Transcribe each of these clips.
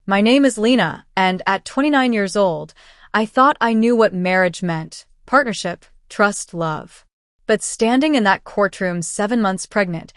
My name is Lena, and at 29 years old, I thought I knew what marriage meant: partnership, trust, love. But standing in that courtroom 7 months pregnant,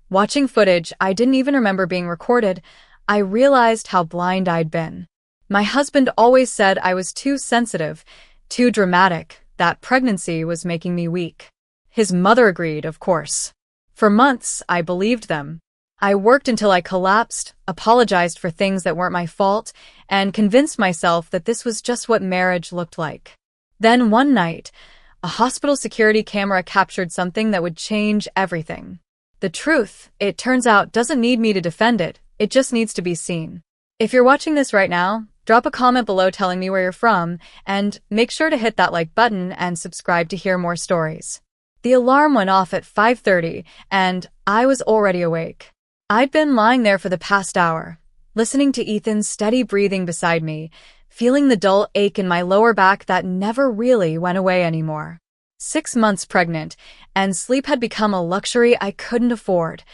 watching footage I didn't even remember being recorded, I realized how blind I'd been. My husband always said I was too sensitive, too dramatic, that pregnancy was making me weak. His mother agreed, of course. For months, I believed them. I worked until I collapsed, apologized for things that weren't my fault, and convinced myself that this was just what marriage looked like. Then one night, a hospital security camera captured something that would change everything. The truth, it turns out, doesn't need me to defend it. It just needs to be seen. If you're watching this right now, drop a comment below telling me where you're from, and make sure to hit that like button and subscribe to hear more stories. The alarm went off at 5:30, and I was already awake. I'd been lying there for the past hour, listening to Ethan's steady breathing beside me, feeling the dull ache in my lower back that never really went away anymore. 6 months pregnant, and sleep had become a luxury I couldn't afford,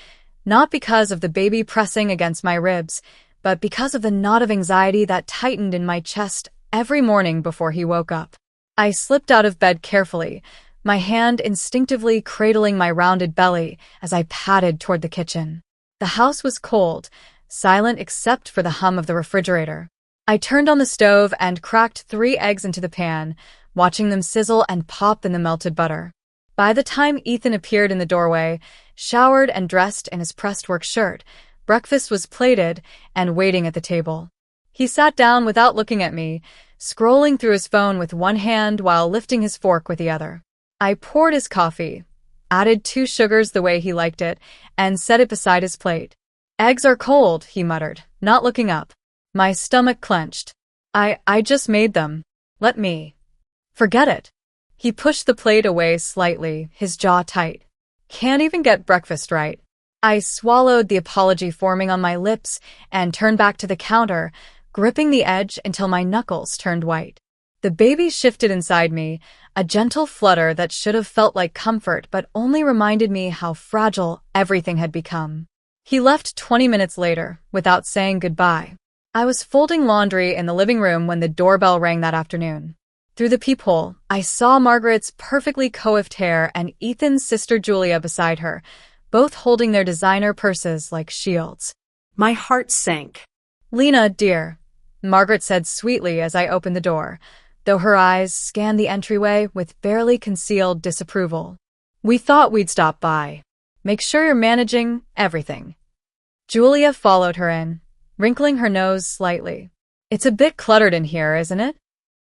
not because of the baby pressing against my ribs, but because of the knot of anxiety that tightened in my chest every morning before he woke up. I slipped out of bed carefully, my hand instinctively cradling my rounded belly as I padded toward the kitchen. The house was cold, silent except for the hum of the refrigerator. I turned on the stove and cracked 3 eggs into the pan, watching them sizzle and pop in the melted butter. By the time Ethan appeared in the doorway, showered and dressed in his pressed work shirt, breakfast was plated and waiting at the table. He sat down without looking at me, scrolling through his phone with one hand while lifting his fork with the other. I poured his coffee, added 2 sugars the way he liked it, and set it beside his plate. "Eggs are cold," he muttered, not looking up. My stomach clenched. I just made them. Let me. Forget it. He pushed the plate away slightly, his jaw tight. Can't even get breakfast right. I swallowed, the apology forming on my lips, and turned back to the counter, gripping the edge until my knuckles turned white. The baby shifted inside me, a gentle flutter that should have felt like comfort but only reminded me how fragile everything had become. He left 20 minutes later, without saying goodbye. I was folding laundry in the living room when the doorbell rang that afternoon. Through the peephole, I saw Margaret's perfectly coiffed hair and Ethan's sister Julia beside her, both holding their designer purses like shields. My heart sank. "Lena, dear," Margaret said sweetly as I opened the door, though her eyes scanned the entryway with barely concealed disapproval. "We thought we'd stop by. Make sure you're managing everything." Julia followed her in, wrinkling her nose slightly. "It's a bit cluttered in here, isn't it?"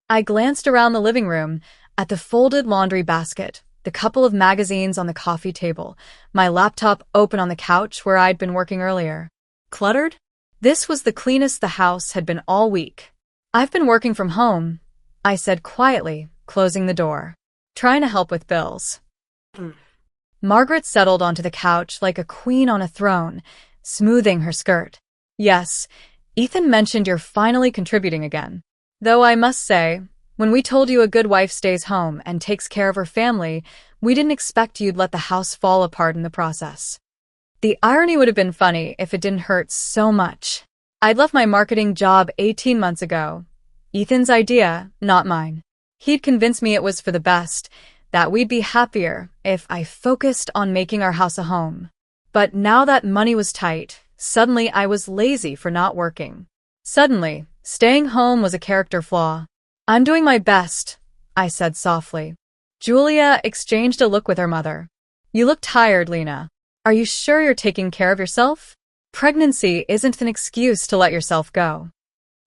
I glanced around the living room, at the folded laundry basket, the couple of magazines on the coffee table, my laptop open on the couch where I'd been working earlier. Cluttered? This was the cleanest the house had been all week. "I've been working from home," I said quietly, closing the door. "Trying to help with bills." Margaret settled onto the couch like a queen on a throne, smoothing her skirt. "Yes, Ethan mentioned you're finally contributing again. Though I must say, when we told you a good wife stays home and takes care of her family, we didn't expect you'd let the house fall apart in the process." The irony would have been funny if it didn't hurt so much. I'd left my marketing job 18 months ago. Ethan's idea, not mine. He'd convinced me it was for the best, that we'd be happier if I focused on making our house a home. But now that money was tight, suddenly I was lazy for not working. Suddenly, staying home was a character flaw. "I'm doing my best," I said softly. Julia exchanged a look with her mother. "You look tired, Lena. Are you sure you're taking care of yourself? Pregnancy isn't an excuse to let yourself go."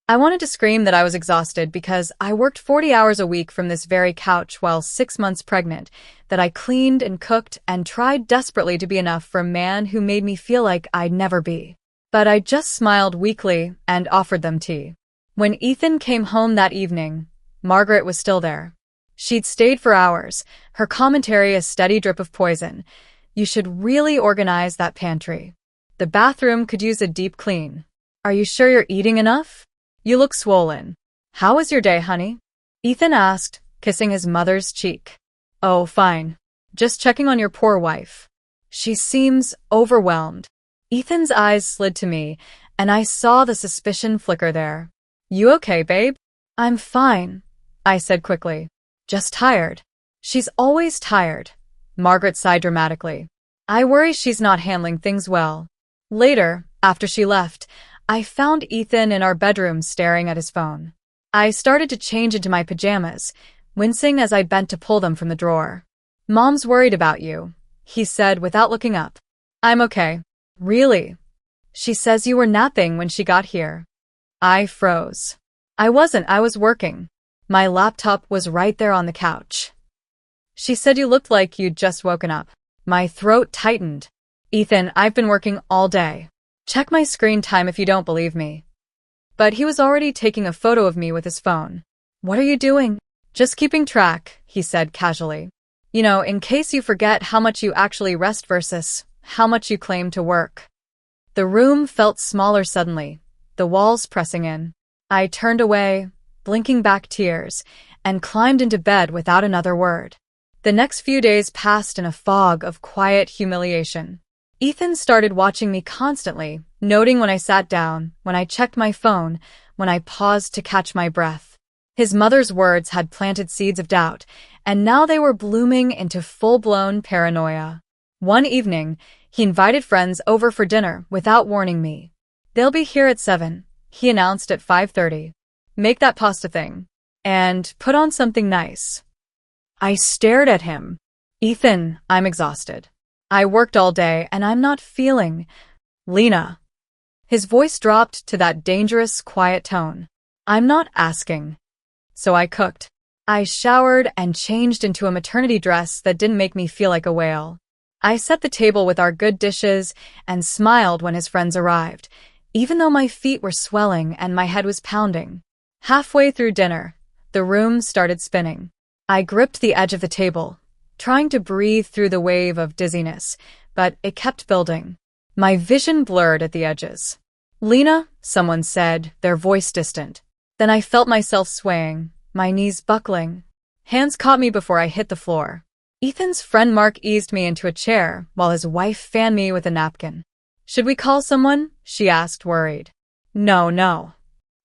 I wanted to scream that I was exhausted because I worked 40 hours a week from this very couch while 6 months pregnant, that I cleaned and cooked and tried desperately to be enough for a man who made me feel like I'd never be. But I just smiled weakly and offered them tea. When Ethan came home that evening, Margaret was still there. She'd stayed for hours, her commentary a steady drip of poison. "You should really organize that pantry. The bathroom could use a deep clean. Are you sure you're eating enough? You look swollen. How was your day, honey?" Ethan asked, kissing his mother's cheek. "Oh, fine. Just checking on your poor wife. She seems overwhelmed." Ethan's eyes slid to me, and I saw the suspicion flicker there. "You okay, babe?" "I'm fine," I said quickly. "Just tired." "She's always tired," Margaret sighed dramatically. "I worry she's not handling things well." Later, after she left, I found Ethan in our bedroom staring at his phone. I started to change into my pajamas, wincing as I bent to pull them from the drawer. "Mom's worried about you," he said without looking up. "I'm okay." "Really?" "She says you were napping when she got here." I froze. I wasn't, I was working. My laptop was right there on the couch. "She said you looked like you'd just woken up." My throat tightened. "Ethan, I've been working all day. Check my screen time if you don't believe me." But he was already taking a photo of me with his phone. "What are you doing?" "Just keeping track," he said casually. "You know, in case you forget how much you actually rest versus how much you claim to work." The room felt smaller suddenly, the walls pressing in. I turned away, blinking back tears, and climbed into bed without another word. The next few days passed in a fog of quiet humiliation. Ethan started watching me constantly, noting when I sat down, when I checked my phone, when I paused to catch my breath. His mother's words had planted seeds of doubt, and now they were blooming into full-blown paranoia. One evening, he invited friends over for dinner without warning me. "They'll be here at 7, he announced at 5:30. "Make that pasta thing. And put on something nice." I stared at him. "Ethan, I'm exhausted. I worked all day and I'm not feeling..." "Lena." His voice dropped to that dangerous, quiet tone. "I'm not asking." So I cooked. I showered and changed into a maternity dress that didn't make me feel like a whale. I set the table with our good dishes and smiled when his friends arrived, even though my feet were swelling and my head was pounding. Halfway through dinner, the room started spinning. I gripped the edge of the table, trying to breathe through the wave of dizziness, but it kept building. My vision blurred at the edges. "Lena," someone said, their voice distant. Then I felt myself swaying, my knees buckling. Hands caught me before I hit the floor. Ethan's friend Mark eased me into a chair while his wife fanned me with a napkin. "Should we call someone?" she asked, worried. No.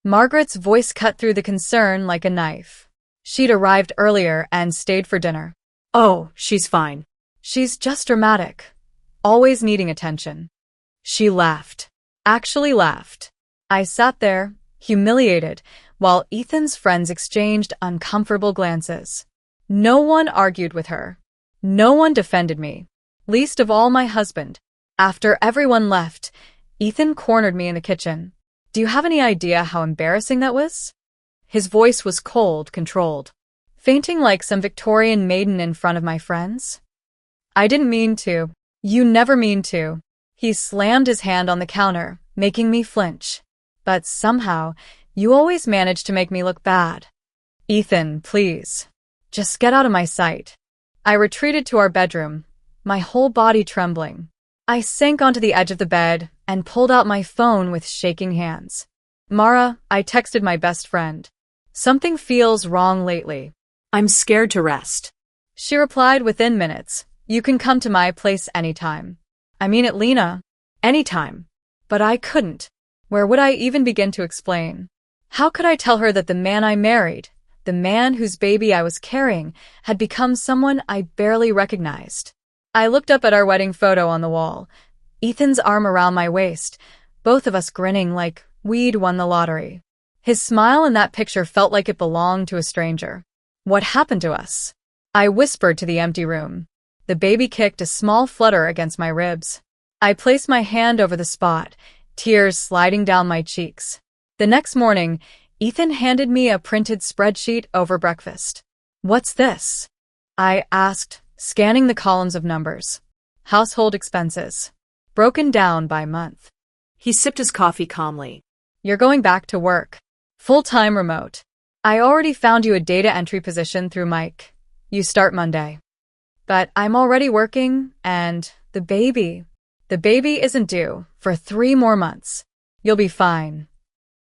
Margaret's voice cut through the concern like a knife. She'd arrived earlier and stayed for dinner. "Oh, she's fine." "She's just dramatic, always needing attention." She laughed. Actually laughed. I sat there, humiliated, while Ethan's friends exchanged uncomfortable glances. No one argued with her. No one defended me, least of all my husband. After everyone left, Ethan cornered me in the kitchen. "Do you have any idea how embarrassing that was?" His voice was cold, controlled. "Fainting like some Victorian maiden in front of my friends?" "I didn't mean to." "You never mean to." He slammed his hand on the counter, making me flinch. "But somehow, you always manage to make me look bad." "Ethan, please. Just get out of my sight." I retreated to our bedroom, my whole body trembling. I sank onto the edge of the bed and pulled out my phone with shaking hands. "Mara," I texted my best friend. "Something feels wrong lately." "I'm scared to rest." She replied within minutes. "You can come to my place anytime." "I mean it, Lena." "Anytime." But I couldn't. Where would I even begin to explain? How could I tell her that the man I married, the man whose baby I was carrying, had become someone I barely recognized? I looked up at our wedding photo on the wall, Ethan's arm around my waist, both of us grinning like we'd won the lottery. His smile in that picture felt like it belonged to a stranger. What happened to us? I whispered to the empty room. The baby kicked a small flutter against my ribs. I placed my hand over the spot, tears sliding down my cheeks. The next morning, Ethan handed me a printed spreadsheet over breakfast. "What's this?" I asked, scanning the columns of numbers. "Household expenses. Broken down by month." He sipped his coffee calmly. "You're going back to work. Full-time remote. I already found you a data entry position through Mike. You start Monday." "But I'm already working, and the baby isn't due for 3 more months. You'll be fine."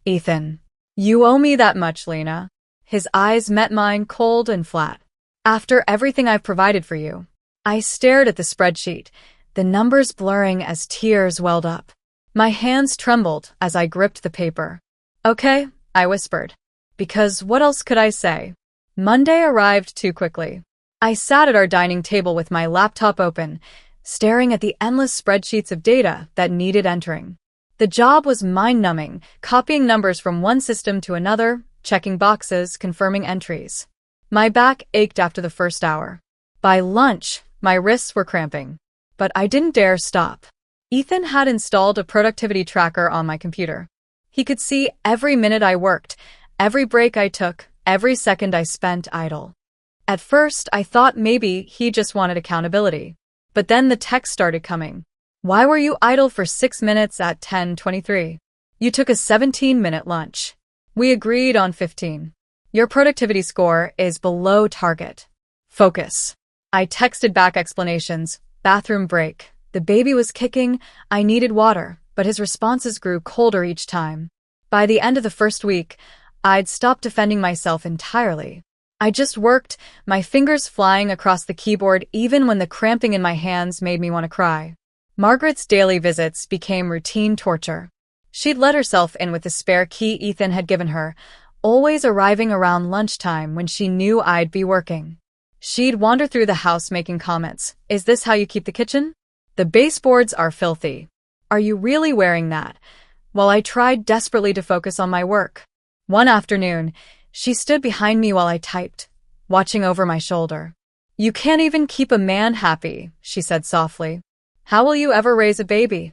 "Ethan, you owe me that much, Lena." His eyes met mine cold and flat. "After everything I've provided for you." I stared at the spreadsheet, the numbers blurring as tears welled up. My hands trembled as I gripped the paper. Okay, I whispered. Because what else could I say? Monday arrived too quickly. I sat at our dining table with my laptop open, staring at the endless spreadsheets of data that needed entering. The job was mind-numbing, copying numbers from one system to another, checking boxes, confirming entries. My back ached after the first hour. By lunch, my wrists were cramping. But I didn't dare stop. Ethan had installed a productivity tracker on my computer. He could see every minute I worked, every break I took, every second I spent idle. At first, I thought maybe he just wanted accountability. But then the text started coming. Why were you idle for 6 minutes at 10:23? You took a 17-minute lunch. We agreed on 15. Your productivity score is below target. Focus. I texted back explanations. Bathroom break. The baby was kicking. I needed water, but his responses grew colder each time. By the end of the first week, I'd stopped defending myself entirely. I just worked, my fingers flying across the keyboard even when the cramping in my hands made me want to cry. Margaret's daily visits became routine torture. She'd let herself in with the spare key Ethan had given her, always arriving around lunchtime when she knew I'd be working. She'd wander through the house making comments. Is this how you keep the kitchen? The baseboards are filthy. Are you really wearing that? While I tried desperately to focus on my work. One afternoon, she stood behind me while I typed, watching over my shoulder. You can't even keep a man happy, she said softly. How will you ever raise a baby?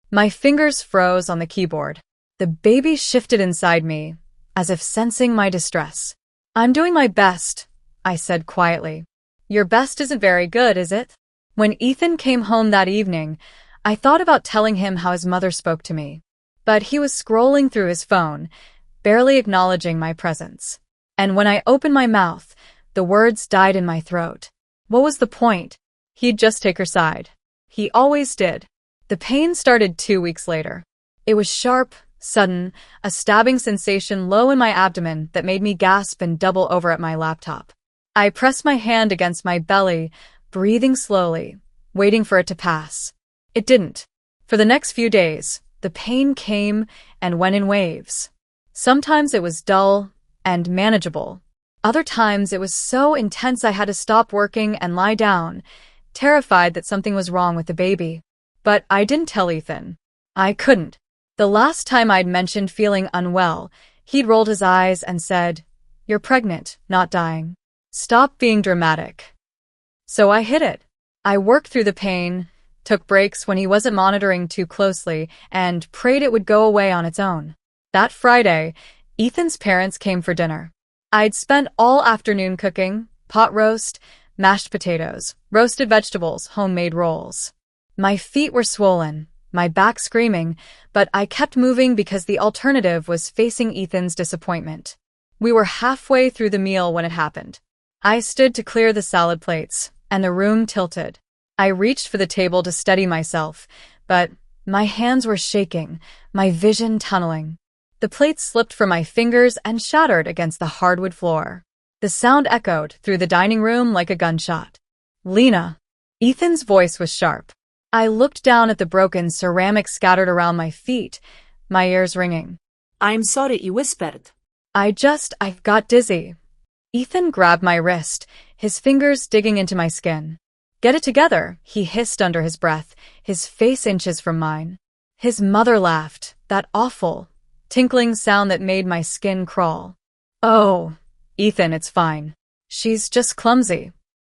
My fingers froze on the keyboard. The baby shifted inside me, as if sensing my distress. I'm doing my best, I said quietly. Your best isn't very good, is it? When Ethan came home that evening, I thought about telling him how his mother spoke to me. But he was scrolling through his phone, barely acknowledging my presence. And when I opened my mouth, the words died in my throat. What was the point? He'd just take her side. He always did. The pain started 2 weeks later. It was sharp, sudden, a stabbing sensation low in my abdomen that made me gasp and double over at my laptop. I pressed my hand against my belly, breathing slowly, waiting for it to pass. It didn't. For the next few days, the pain came and went in waves. Sometimes it was dull and manageable. Other times it was so intense I had to stop working and lie down, terrified that something was wrong with the baby. But I didn't tell Ethan. I couldn't. The last time I'd mentioned feeling unwell, he'd rolled his eyes and said, "You're pregnant, not dying. Stop being dramatic." So I hid it. I worked through the pain, took breaks when he wasn't monitoring too closely, and prayed it would go away on its own. That Friday, Ethan's parents came for dinner. I'd spent all afternoon cooking, pot roast, mashed potatoes, roasted vegetables, homemade rolls. My feet were swollen, my back screaming, but I kept moving because the alternative was facing Ethan's disappointment. We were halfway through the meal when it happened. I stood to clear the salad plates, and the room tilted. I reached for the table to steady myself, but my hands were shaking, my vision tunneling. The plates slipped from my fingers and shattered against the hardwood floor. The sound echoed through the dining room like a gunshot. Lena. Ethan's voice was sharp. I looked down at the broken ceramic scattered around my feet, my ears ringing. I'm sorry, he whispered. I got dizzy. Ethan grabbed my wrist, his fingers digging into my skin. Get it together, he hissed under his breath, his face inches from mine. His mother laughed, that awful, tinkling sound that made my skin crawl. Oh, Ethan, it's fine. She's just clumsy.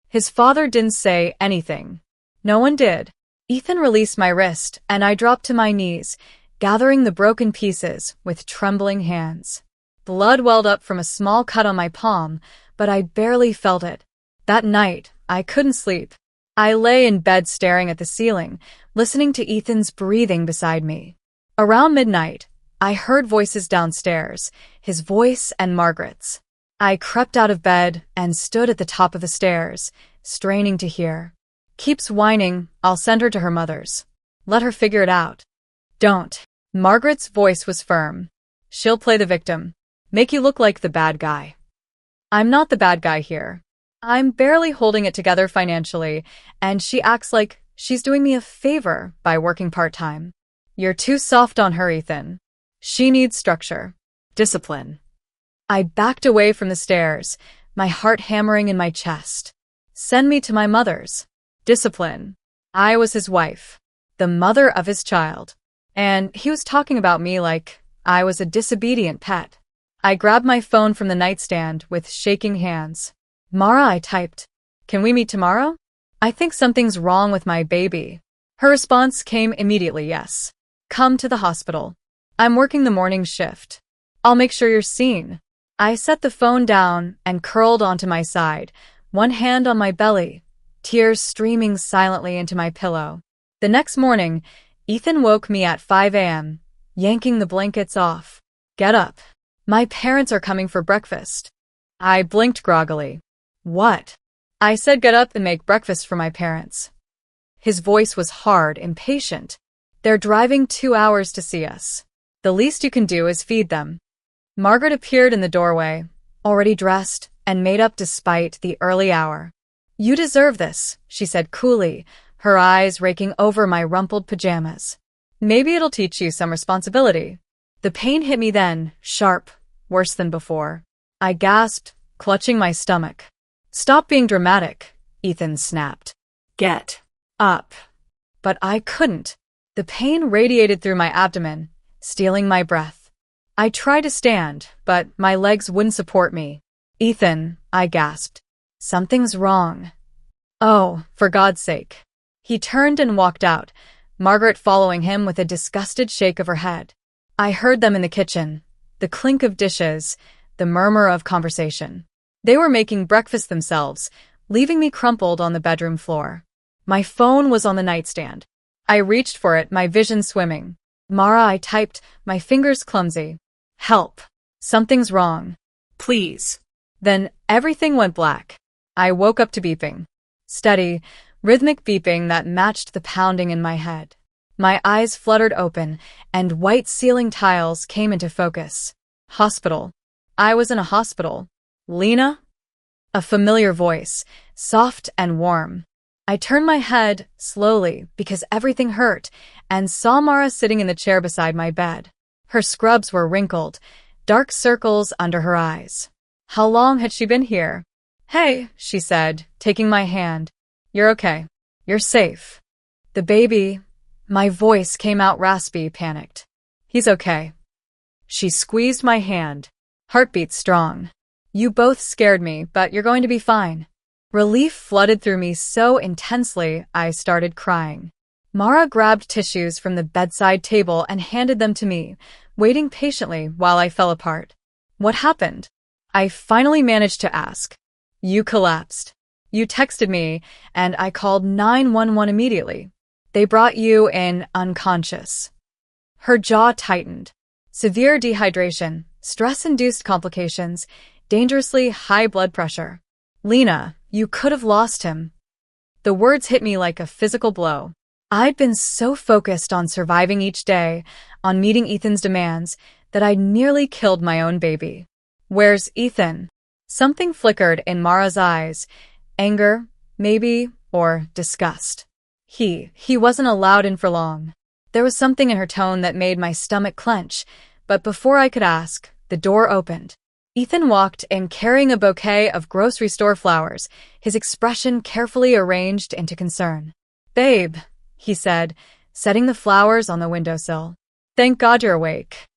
His father didn't say anything. No one did. Ethan released my wrist, and I dropped to my knees, gathering the broken pieces with trembling hands. Blood welled up from a small cut on my palm, but I barely felt it. That night, I couldn't sleep. I lay in bed staring at the ceiling, listening to Ethan's breathing beside me. Around midnight, I heard voices downstairs, his voice and Margaret's. I crept out of bed and stood at the top of the stairs, straining to hear. Keeps whining, I'll send her to her mother's. Let her figure it out. Don't. Margaret's voice was firm. She'll play the victim. Make you look like the bad guy. I'm not the bad guy here. I'm barely holding it together financially, and she acts like she's doing me a favor by working part-time. You're too soft on her, Ethan. She needs structure. Discipline. I backed away from the stairs, my heart hammering in my chest. Send me to my mother's. Discipline. I was his wife, the mother of his child. And he was talking about me like I was a disobedient pet. I grabbed my phone from the nightstand with shaking hands. Mara, I typed. Can we meet tomorrow? I think something's wrong with my baby. Her response came immediately, yes. Come to the hospital. I'm working the morning shift. I'll make sure you're seen. I set the phone down and curled onto my side, one hand on my belly, tears streaming silently into my pillow. The next morning, Ethan woke me at 5 a.m., yanking the blankets off. Get up. My parents are coming for breakfast. I blinked groggily. What? I said get up and make breakfast for my parents. His voice was hard, impatient. They're driving 2 hours to see us. The least you can do is feed them. Margaret appeared in the doorway, already dressed and made up despite the early hour. You deserve this, she said coolly, her eyes raking over my rumpled pajamas. Maybe it'll teach you some responsibility. The pain hit me then, sharp, worse than before. I gasped, clutching my stomach. Stop being dramatic, Ethan snapped. Get up. But I couldn't. The pain radiated through my abdomen, stealing my breath. I tried to stand, but my legs wouldn't support me. Ethan, I gasped. Something's wrong. Oh, for God's sake. He turned and walked out, Margaret following him with a disgusted shake of her head. I heard them in the kitchen, the clink of dishes, the murmur of conversation. They were making breakfast themselves, leaving me crumpled on the bedroom floor. My phone was on the nightstand. I reached for it, my vision swimming. Mara, I typed, my fingers clumsy. Help. Something's wrong. please. Then everything went black. I woke up to beeping. Steady, rhythmic beeping that matched the pounding in my head. My eyes fluttered open, and white ceiling tiles came into focus. Hospital. I was in a hospital. Lena? A familiar voice, soft and warm. I turned my head, slowly, because everything hurt, and saw Mara sitting in the chair beside my bed. Her scrubs were wrinkled, dark circles under her eyes. How long had she been here? Hey, she said, taking my hand. You're okay. You're safe. The baby... My voice came out raspy, panicked. He's okay. She squeezed my hand. Heartbeat strong. You both scared me, but you're going to be fine. Relief flooded through me so intensely, I started crying. Mara grabbed tissues from the bedside table and handed them to me, waiting patiently while I fell apart. What happened? I finally managed to ask. You collapsed. You texted me, and I called 911 immediately. They brought you in unconscious. Her jaw tightened. Severe dehydration, stress-induced complications, dangerously high blood pressure. Lena, you could have lost him. The words hit me like a physical blow. I'd been so focused on surviving each day, on meeting Ethan's demands, that I'd nearly killed my own baby. Where's Ethan? Something flickered in Mara's eyes. Anger, maybe, or disgust. He wasn't allowed in for long. There was something in her tone that made my stomach clench, but before I could ask, the door opened. Ethan walked in carrying a bouquet of grocery store flowers, his expression carefully arranged into concern. Babe, he said, setting the flowers on the windowsill. Thank God you're awake.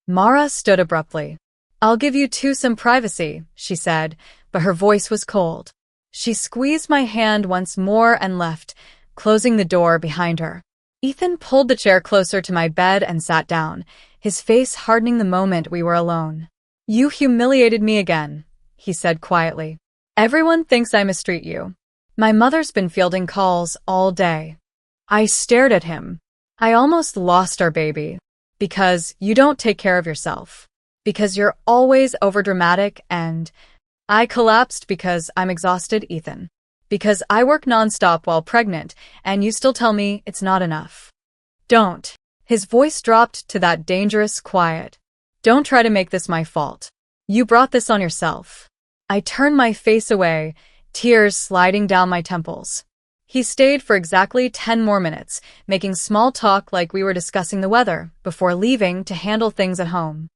Mara stood abruptly. I'll give you two some privacy, she said, but her voice was cold. She squeezed my hand once more and left, closing the door behind her. Ethan pulled the chair closer to my bed and sat down, his face hardening the moment we were alone. You humiliated me again, he said quietly. Everyone thinks I mistreat you. My mother's been fielding calls all day. I stared at him. I almost lost our baby. Because you don't take care of yourself. Because you're always overdramatic and... I collapsed because I'm exhausted, Ethan. Because I work nonstop while pregnant, and you still tell me it's not enough. Don't. His voice dropped to that dangerous quiet. Don't try to make this my fault. You brought this on yourself. I turned my face away, tears sliding down my temples. He stayed for exactly 10 more minutes, making small talk like we were discussing the weather, before leaving to handle things at home.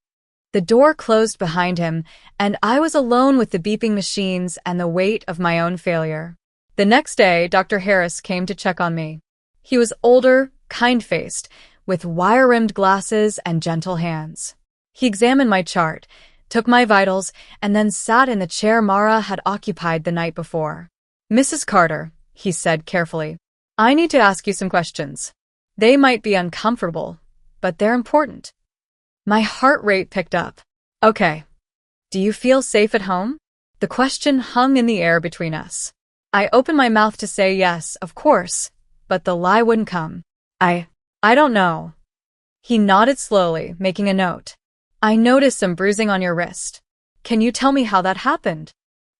The door closed behind him, and I was alone with the beeping machines and the weight of my own failure. The next day, Dr. Harris came to check on me. He was older, kind-faced, with wire-rimmed glasses and gentle hands. He examined my chart, took my vitals, and then sat in the chair Mara had occupied the night before. "Mrs. Carter," he said carefully, "I need to ask you some questions. They might be uncomfortable, but they're important." My heart rate picked up. "Okay. Do you feel safe at home?" The question hung in the air between us. I opened my mouth to say yes, of course, but the lie wouldn't come. I don't know." He nodded slowly, making a note. "I noticed some bruising on your wrist. Can you tell me how that happened?"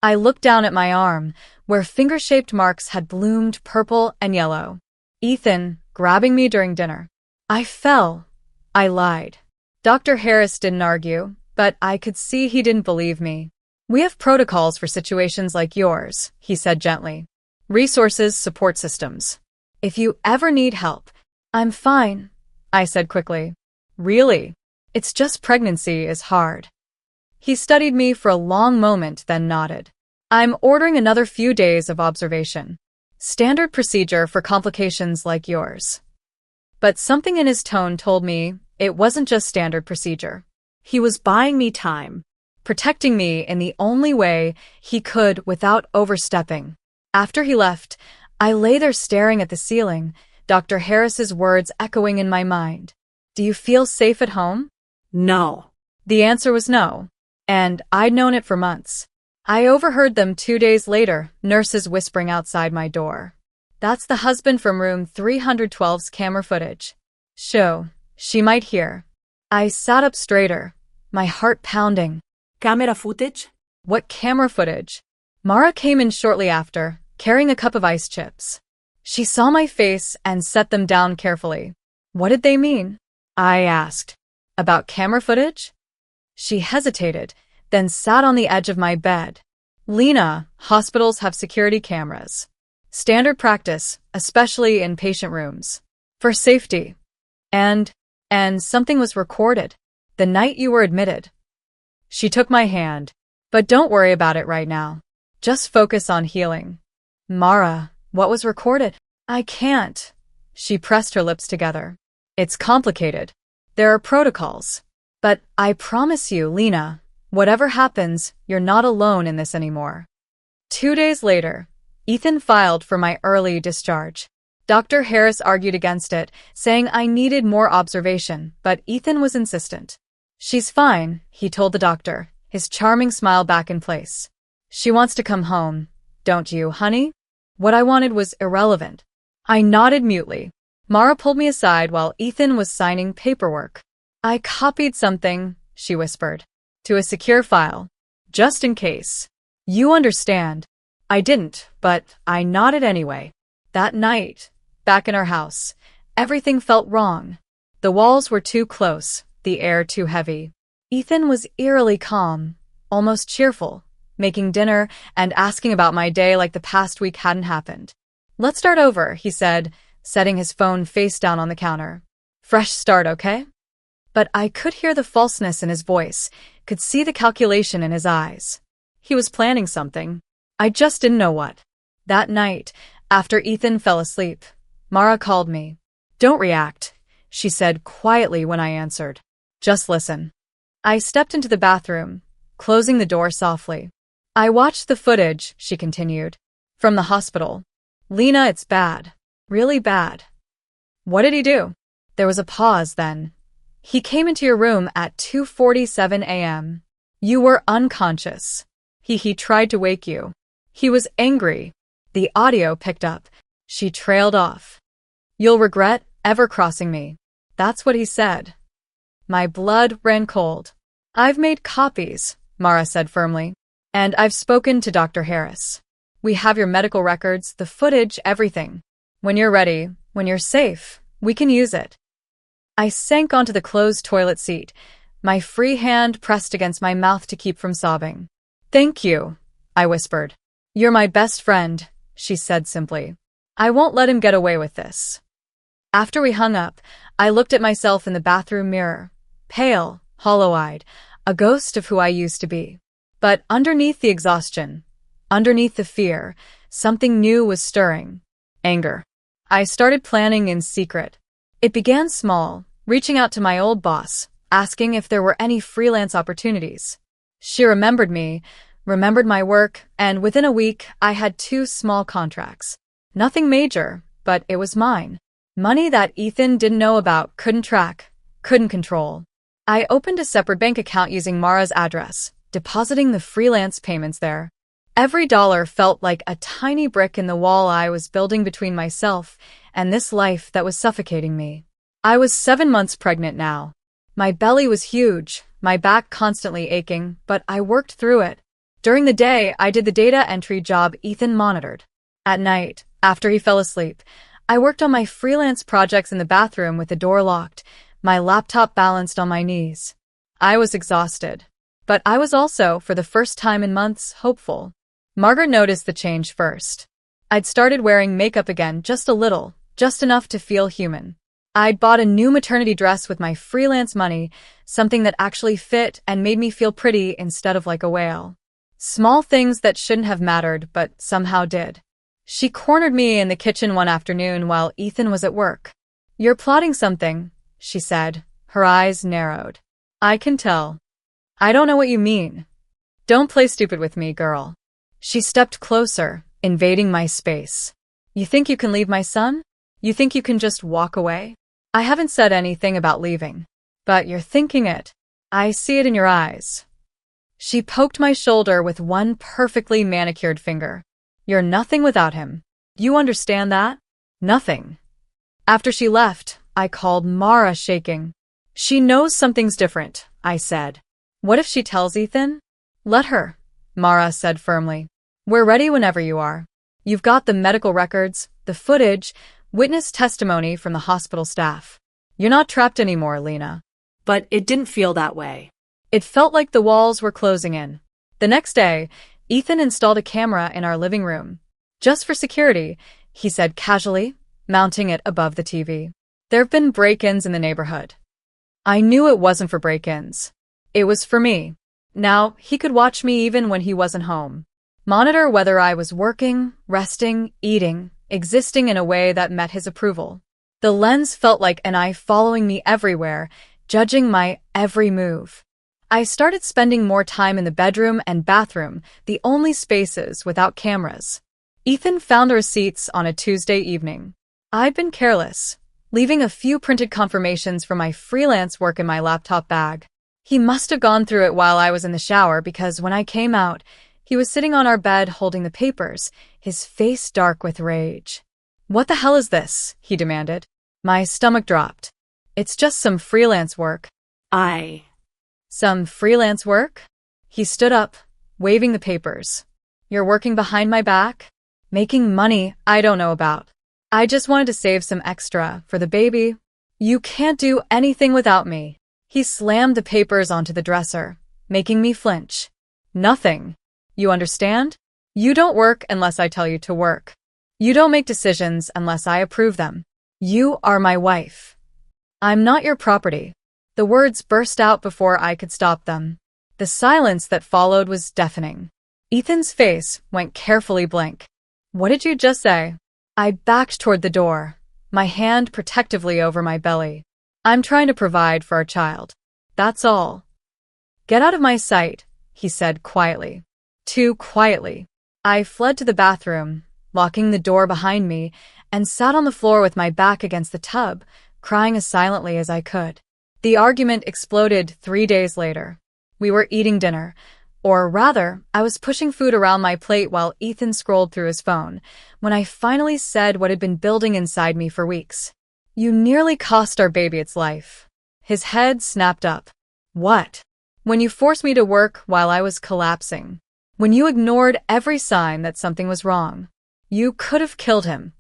I looked down at my arm, where finger-shaped marks had bloomed purple and yellow. "Ethan, grabbing me during dinner." "I fell." I lied. Dr. Harris didn't argue, but I could see he didn't believe me. "We have protocols for situations like yours," he said gently. "Resources, support systems. If you ever need help." "I'm fine," I said quickly. "Really? It's just pregnancy is hard." He studied me for a long moment, then nodded. "I'm ordering another few days of observation. Standard procedure for complications like yours." But something in his tone told me it wasn't just standard procedure. He was buying me time. Protecting me in the only way he could without overstepping. After he left, I lay there staring at the ceiling, Dr. Harris's words echoing in my mind. "Do you feel safe at home?" No. The answer was no, and I'd known it for months. I overheard them 2 days later, nurses whispering outside my door. "That's the husband from room 312's camera footage. She might hear." I sat up straighter, my heart pounding. Camera footage? What camera footage? Mara came in shortly after, carrying a cup of ice chips. She saw my face and set them down carefully. "What did they mean?" I asked. "About camera footage?" She hesitated, then sat on the edge of my bed. "Lena, hospitals have security cameras. Standard practice, especially in patient rooms. For safety. And something was recorded. The night you were admitted." She took my hand. "But don't worry about it right now. Just focus on healing." "Mara, what was recorded?" "I can't." She pressed her lips together. "It's complicated. There are protocols. But I promise you, Lena, whatever happens, you're not alone in this anymore." 2 days later, Ethan filed for my early discharge. Dr. Harris argued against it, saying I needed more observation, but Ethan was insistent. "She's fine," he told the doctor, his charming smile back in place. "She wants to come home. Don't you, honey?" What I wanted was irrelevant. I nodded mutely. Mara pulled me aside while Ethan was signing paperwork. "I copied something," she whispered, "to a secure file. Just in case. You understand." I didn't, but I nodded anyway. That night, back in our house, everything felt wrong. The walls were too close, the air too heavy. Ethan was eerily calm, almost cheerful, making dinner and asking about my day like the past week hadn't happened. "Let's start over," he said, setting his phone face down on the counter. "Fresh start, okay?" But I could hear the falseness in his voice, could see the calculation in his eyes. He was planning something. I just didn't know what. That night, after Ethan fell asleep, Mara called me. "Don't react," she said quietly when I answered. "Just listen." I stepped into the bathroom, closing the door softly. "I watched the footage," she continued, "from the hospital. Lena, it's bad. Really bad." "What did he do?" There was a pause then. "He came into your room at 2:47 a.m. You were unconscious. He tried to wake you. He was angry." The audio picked up. She trailed off. "You'll regret ever crossing me." That's what he said. My blood ran cold. "I've made copies," Mara said firmly. "And I've spoken to Dr. Harris. We have your medical records, the footage, everything. When you're ready, when you're safe, we can use it." I sank onto the closed toilet seat, my free hand pressed against my mouth to keep from sobbing. "Thank you," I whispered. "You're my best friend," she said simply. I won't let him get away with this. After we hung up, I looked at myself in the bathroom mirror, pale, hollow-eyed, a ghost of who I used to be. But underneath the exhaustion, underneath the fear, something new was stirring. Anger. I started planning in secret. It began small, reaching out to my old boss, asking if there were any freelance opportunities. She remembered me, remembered my work, and within a week, I had 2 small contracts. Nothing major, but it was mine. Money that Ethan didn't know about, couldn't track, couldn't control. I opened a separate bank account using Mara's address, depositing the freelance payments there. Every dollar felt like a tiny brick in the wall I was building between myself and this life that was suffocating me. I was 7 months pregnant now. My belly was huge, my back constantly aching, but I worked through it. During the day, I did the data entry job Ethan monitored. At night, after he fell asleep, I worked on my freelance projects in the bathroom with the door locked, my laptop balanced on my knees. I was exhausted. But I was also, for the first time in months, hopeful. Margaret noticed the change first. I'd started wearing makeup again just a little, just enough to feel human. I'd bought a new maternity dress with my freelance money, something that actually fit and made me feel pretty instead of like a whale. Small things that shouldn't have mattered, but somehow did. She cornered me in the kitchen one afternoon while Ethan was at work. "You're plotting something," she said, her eyes narrowed. "I can tell." "I don't know what you mean." "Don't play stupid with me, girl." She stepped closer, invading my space. "You think you can leave my son? You think you can just walk away?" "I haven't said anything about leaving. But you're thinking it. I see it in your eyes." She poked my shoulder with one perfectly manicured finger. "You're nothing without him. You understand that? Nothing." After she left, I called Mara, shaking. "She knows something's different," I said. "What if she tells Ethan?" "Let her," Mara said firmly. "We're ready whenever you are. You've got the medical records, the footage, witness testimony from the hospital staff. You're not trapped anymore, Lena." But it didn't feel that way. It felt like the walls were closing in. The next day, Ethan installed a camera in our living room. "Just for security," he said casually, mounting it above the TV. "There've been break-ins in the neighborhood." I knew it wasn't for break-ins. It was for me. Now, he could watch me even when he wasn't home. Monitor whether I was working, resting, eating, existing in a way that met his approval. The lens felt like an eye following me everywhere, judging my every move. I started spending more time in the bedroom and bathroom, the only spaces without cameras. Ethan found the receipts on a Tuesday evening. I'd been careless, leaving a few printed confirmations for my freelance work in my laptop bag. He must have gone through it while I was in the shower because when I came out, he was sitting on our bed holding the papers, his face dark with rage. "What the hell is this?" he demanded. My stomach dropped. "It's just some freelance work." Some freelance work? He stood up, waving the papers. "You're working behind my back? Making money I don't know about. I just wanted to save some extra for the baby. You can't do anything without me." He slammed the papers onto the dresser, making me flinch. "Nothing. You understand? You don't work unless I tell you to work. You don't make decisions unless I approve them. You are my wife. I'm not your property." The words burst out before I could stop them. The silence that followed was deafening. Ethan's face went carefully blank. "What did you just say?" I backed toward the door, my hand protectively over my belly. "I'm trying to provide for our child. That's all." "Get out of my sight," he said quietly. Too quietly. I fled to the bathroom, locking the door behind me, and sat on the floor with my back against the tub, crying as silently as I could. The argument exploded 3 days later. We were eating dinner, or rather, I was pushing food around my plate while Ethan scrolled through his phone, when I finally said what had been building inside me for weeks. "You nearly cost our baby its life." His head snapped up. "What?" "When you forced me to work while I was collapsing. When you ignored every sign that something was wrong. You could have killed him."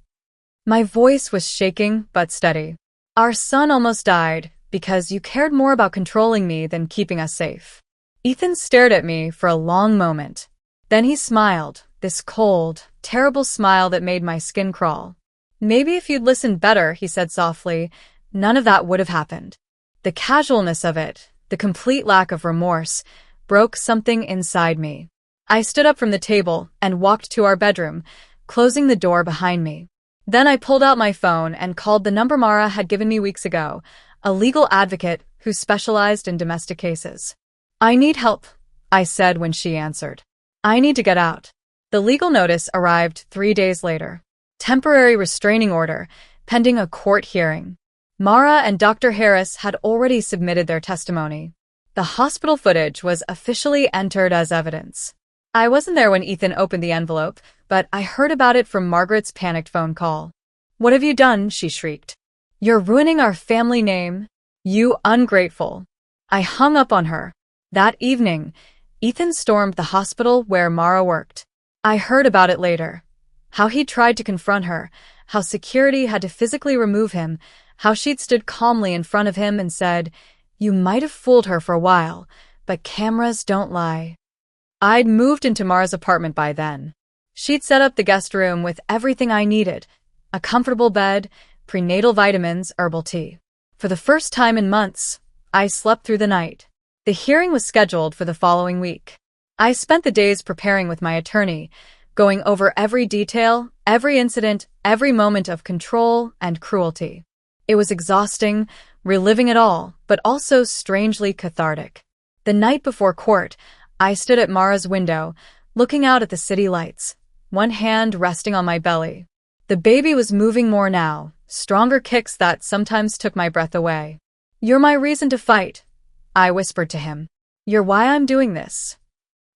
My voice was shaking but steady. "Our son almost died because you cared more about controlling me than keeping us safe." Ethan stared at me for a long moment. Then he smiled, this cold, terrible smile that made my skin crawl. Maybe if you'd listened better, he said softly, none of that would have happened. The casualness of it, the complete lack of remorse, broke something inside me. I stood up from the table and walked to our bedroom, closing the door behind me. Then I pulled out my phone and called the number Mara had given me weeks ago, a legal advocate who specialized in domestic cases. I need help, I said when she answered. I need to get out. The legal notice arrived 3 days later. Temporary restraining order, pending a court hearing. Mara and Dr. Harris had already submitted their testimony. The hospital footage was officially entered as evidence. I wasn't there when Ethan opened the envelope, but I heard about it from Margaret's panicked phone call. What have you done? She shrieked. You're ruining our family name. You ungrateful. I hung up on her. That evening, Ethan stormed the hospital where Mara worked. I heard about it later. How he tried to confront her, how security had to physically remove him, how she'd stood calmly in front of him and said, "You might have fooled her for a while, but cameras don't lie." I'd moved into Mara's apartment by then. She'd set up the guest room with everything I needed, a comfortable bed, prenatal vitamins, herbal tea. For the first time in months, I slept through the night. The hearing was scheduled for the following week. I spent the days preparing with my attorney, going over every detail, every incident, every moment of control and cruelty. It was exhausting, reliving it all, but also strangely cathartic. The night before court, I stood at Mara's window, looking out at the city lights, one hand resting on my belly. The baby was moving more now, stronger kicks that sometimes took my breath away. "You're my reason to fight," I whispered to him. "You're why I'm doing this."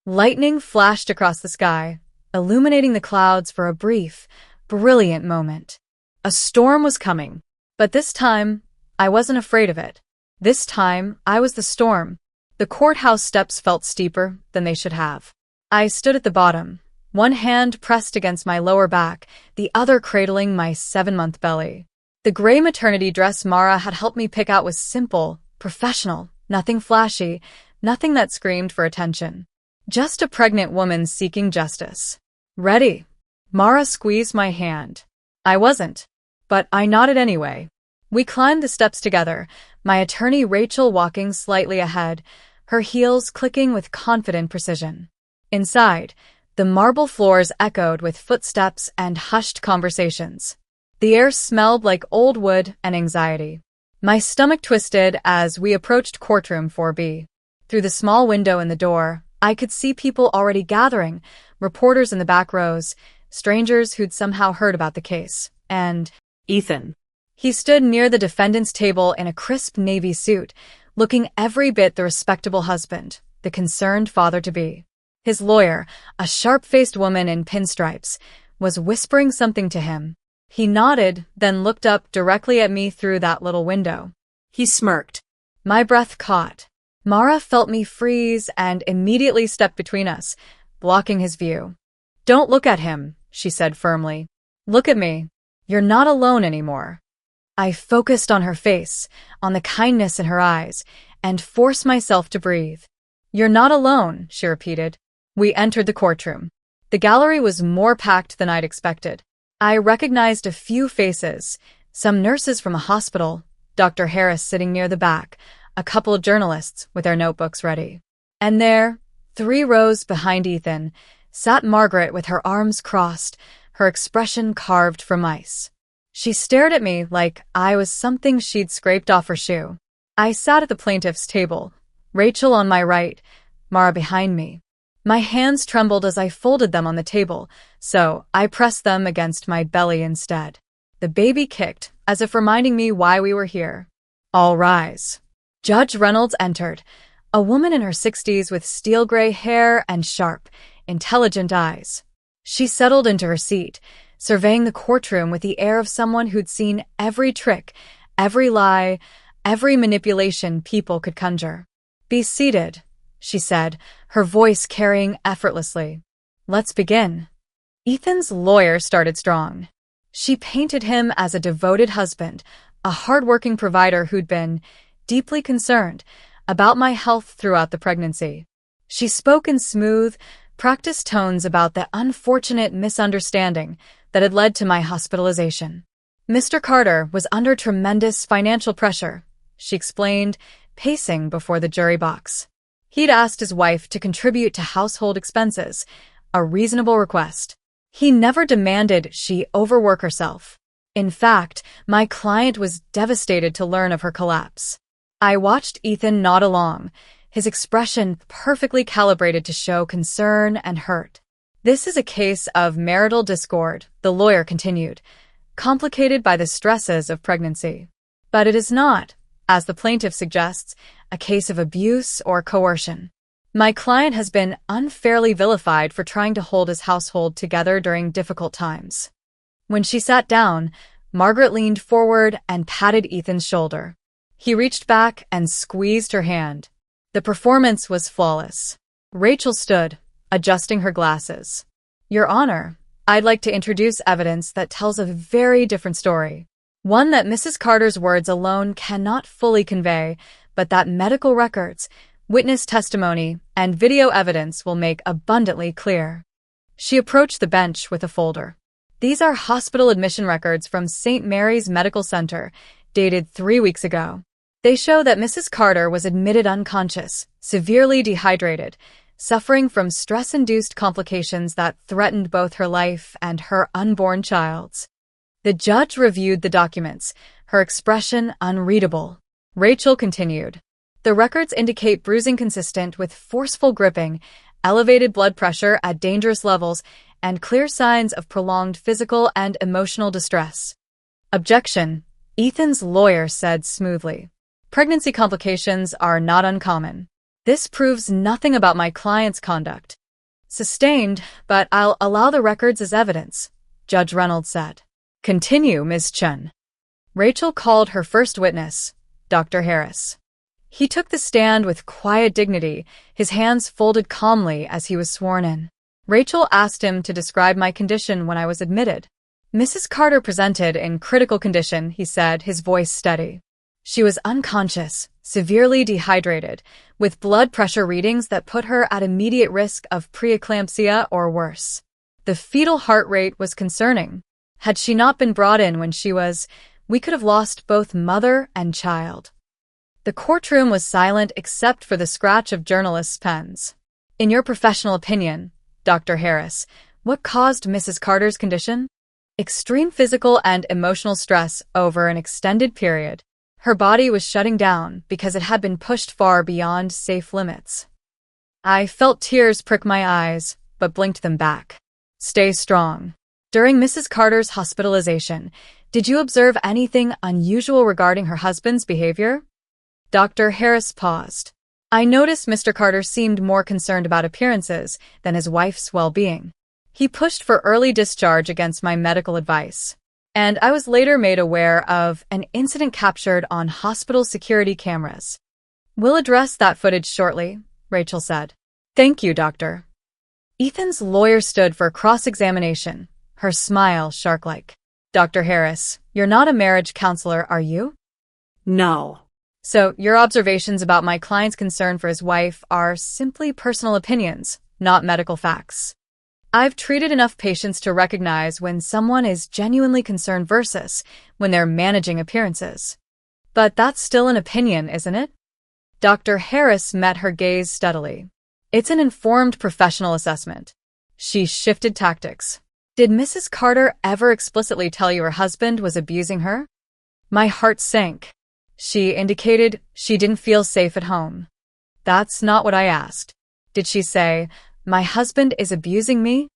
Lightning flashed across the sky, illuminating the clouds for a brief, brilliant moment. A storm was coming, but this time, I wasn't afraid of it. This time, I was the storm. The courthouse steps felt steeper than they should have. I stood at the bottom, one hand pressed against my lower back, the other cradling my 7-month belly. The gray maternity dress Mara had helped me pick out was simple, professional, nothing flashy, nothing that screamed for attention. Just a pregnant woman seeking justice. "Ready?" Mara squeezed my hand. I wasn't, but I nodded anyway. We climbed the steps together, my attorney Rachel walking slightly ahead, her heels clicking with confident precision. Inside, the marble floors echoed with footsteps and hushed conversations. The air smelled like old wood and anxiety. My stomach twisted as we approached courtroom 4B. Through the small window in the door, I could see people already gathering, reporters in the back rows, strangers who'd somehow heard about the case, and Ethan. He stood near the defendant's table in a crisp navy suit, looking every bit the respectable husband, the concerned father-to-be. His lawyer, a sharp-faced woman in pinstripes, was whispering something to him. He nodded, then looked up directly at me through that little window. He smirked. My breath caught. Mara felt me freeze and immediately stepped between us, blocking his view. "Don't look at him," she said firmly. "Look at me. You're not alone anymore." I focused on her face, on the kindness in her eyes, and forced myself to breathe. "You're not alone," she repeated. We entered the courtroom. The gallery was more packed than I'd expected. I recognized a few faces, some nurses from a hospital, Dr. Harris sitting near the back, a couple of journalists with their notebooks ready. And there, 3 rows behind Ethan, sat Margaret with her arms crossed, her expression carved from ice. She stared at me like I was something she'd scraped off her shoe. I sat at the plaintiff's table, Rachel on my right, Mara behind me. My hands trembled as I folded them on the table, so I pressed them against my belly instead. The baby kicked, as if reminding me why we were here. "All rise." Judge Reynolds entered, a woman in her 60s with steel-gray hair and sharp, intelligent eyes. She settled into her seat, surveying the courtroom with the air of someone who'd seen every trick, every lie, every manipulation people could conjure. "Be seated," she said, her voice carrying effortlessly. "Let's begin." Ethan's lawyer started strong. She painted him as a devoted husband, a hard-working provider who'd been deeply concerned about my health throughout the pregnancy. She spoke in smooth, practiced tones about the unfortunate misunderstanding that had led to my hospitalization. Mr. Carter was under tremendous financial pressure, she explained, pacing before the jury box. He'd asked his wife to contribute to household expenses, a reasonable request. He never demanded she overwork herself. In fact, my client was devastated to learn of her collapse. I watched Ethan nod along, his expression perfectly calibrated to show concern and hurt. This is a case of marital discord, the lawyer continued, complicated by the stresses of pregnancy. But it is not, as the plaintiff suggests, a case of abuse or coercion. My client has been unfairly vilified for trying to hold his household together during difficult times. When she sat down, Margaret leaned forward and patted Ethan's shoulder. He reached back and squeezed her hand. The performance was flawless. Rachel stood, adjusting her glasses. Your Honor, I'd like to introduce evidence that tells a very different story. One that Mrs. Carter's words alone cannot fully convey, but that medical records, witness testimony, and video evidence will make abundantly clear. She approached the bench with a folder. These are hospital admission records from St. Mary's Medical Center, dated 3 weeks ago. They show that Mrs. Carter was admitted unconscious, severely dehydrated, suffering from stress-induced complications that threatened both her life and her unborn child's. The judge reviewed the documents, her expression unreadable. Rachel continued. The records indicate bruising consistent with forceful gripping, elevated blood pressure at dangerous levels, and clear signs of prolonged physical and emotional distress. Objection, Ethan's lawyer said smoothly. Pregnancy complications are not uncommon. This proves nothing about my client's conduct. Sustained, but I'll allow the records as evidence, Judge Reynolds said. Continue, Ms. Chen. Rachel called her first witness, Dr. Harris. He took the stand with quiet dignity, his hands folded calmly as he was sworn in. Rachel asked him to describe my condition when I was admitted. Mrs. Carter presented in critical condition, he said, his voice steady. She was unconscious, severely dehydrated, with blood pressure readings that put her at immediate risk of preeclampsia or worse. The fetal heart rate was concerning. Had she not been brought in when she was, we could have lost both mother and child. The courtroom was silent except for the scratch of journalists' pens. In your professional opinion, Dr. Harris, what caused Mrs. Carter's condition? Extreme physical and emotional stress over an extended period. Her body was shutting down because it had been pushed far beyond safe limits. I felt tears prick my eyes, but blinked them back. Stay strong. During Mrs. Carter's hospitalization, did you observe anything unusual regarding her husband's behavior? Dr. Harris paused. I noticed Mr. Carter seemed more concerned about appearances than his wife's well-being. He pushed for early discharge against my medical advice. And I was later made aware of an incident captured on hospital security cameras. We'll address that footage shortly, Rachel said. Thank you, Doctor. Ethan's lawyer stood for cross-examination, her smile shark-like. Dr. Harris, you're not a marriage counselor, are you? No. So your observations about my client's concern for his wife are simply personal opinions, not medical facts. I've treated enough patients to recognize when someone is genuinely concerned versus when they're managing appearances. But that's still an opinion, isn't it? Dr. Harris met her gaze steadily. It's an informed professional assessment. She shifted tactics. Did Mrs. Carter ever explicitly tell you her husband was abusing her? My heart sank. She indicated she didn't feel safe at home. That's not what I asked. Did she say, my husband is abusing me?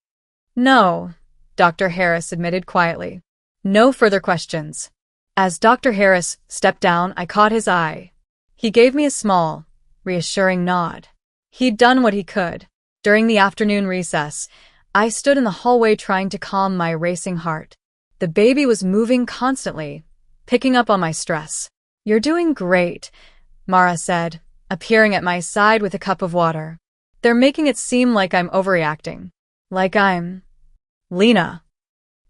No, Dr. Harris admitted quietly. No further questions. As Dr. Harris stepped down, I caught his eye. He gave me a small, reassuring nod. He'd done what he could. During the afternoon recess, I stood in the hallway trying to calm my racing heart. The baby was moving constantly, picking up on my stress. You're doing great, Mara said, appearing at my side with a cup of water. They're making it seem like I'm overreacting. Like I'm... Lena.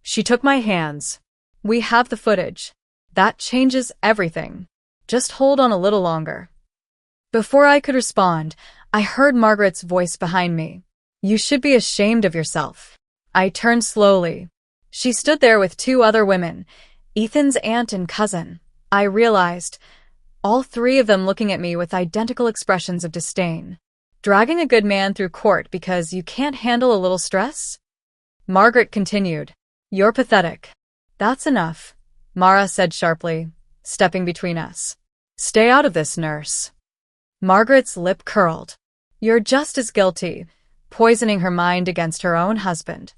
She took my hands. We have the footage. That changes everything. Just hold on a little longer. Before I could respond, I heard Margaret's voice behind me. You should be ashamed of yourself. I turned slowly. She stood there with 2 other women, Ethan's aunt and cousin. I realized, all three of them looking at me with identical expressions of disdain. Dragging a good man through court because you can't handle a little stress? Margaret continued. You're pathetic. That's enough, Mara said sharply, stepping between us. Stay out of this, nurse. Margaret's lip curled. You're just as guilty, poisoning her mind against her own husband.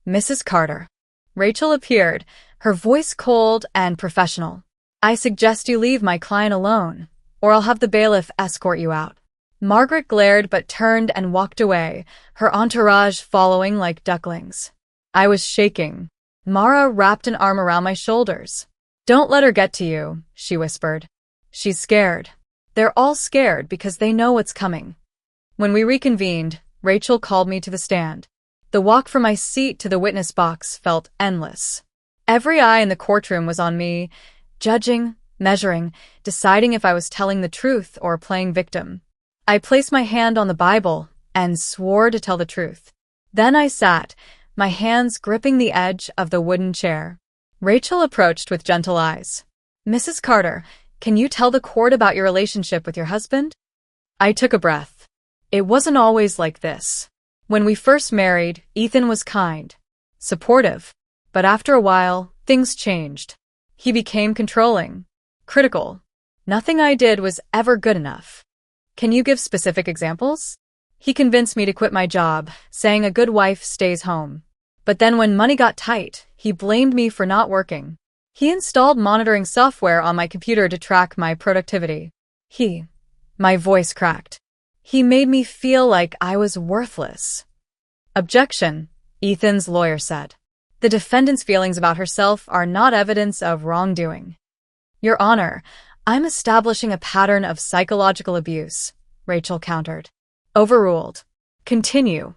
Mrs. Carter. Rachel appeared, her voice cold and professional. I suggest you leave my client alone, or I'll have the bailiff escort you out. Margaret glared but turned and walked away, her entourage following like ducklings. I was shaking. Mara wrapped an arm around my shoulders. Don't let her get to you, she whispered. She's scared. They're all scared because they know what's coming. When we reconvened, Rachel called me to the stand. The walk from my seat to the witness box felt endless. Every eye in the courtroom was on me, judging, measuring, deciding if I was telling the truth or playing victim. I placed my hand on the Bible and swore to tell the truth. Then I sat, my hands gripping the edge of the wooden chair. Rachel approached with gentle eyes. Mrs. Carter, can you tell the court about your relationship with your husband? I took a breath. It wasn't always like this. When we first married, Ethan was kind, supportive, but after a while, things changed. He became controlling, critical. Nothing I did was ever good enough. Can you give specific examples? He convinced me to quit my job, saying a good wife stays home. But then when money got tight, he blamed me for not working. He installed monitoring software on my computer to track my productivity. My voice cracked. He made me feel like I was worthless. Objection, Ethan's lawyer said. The defendant's feelings about herself are not evidence of wrongdoing. Your Honor, I'm establishing a pattern of psychological abuse, Rachel countered. Overruled. Continue.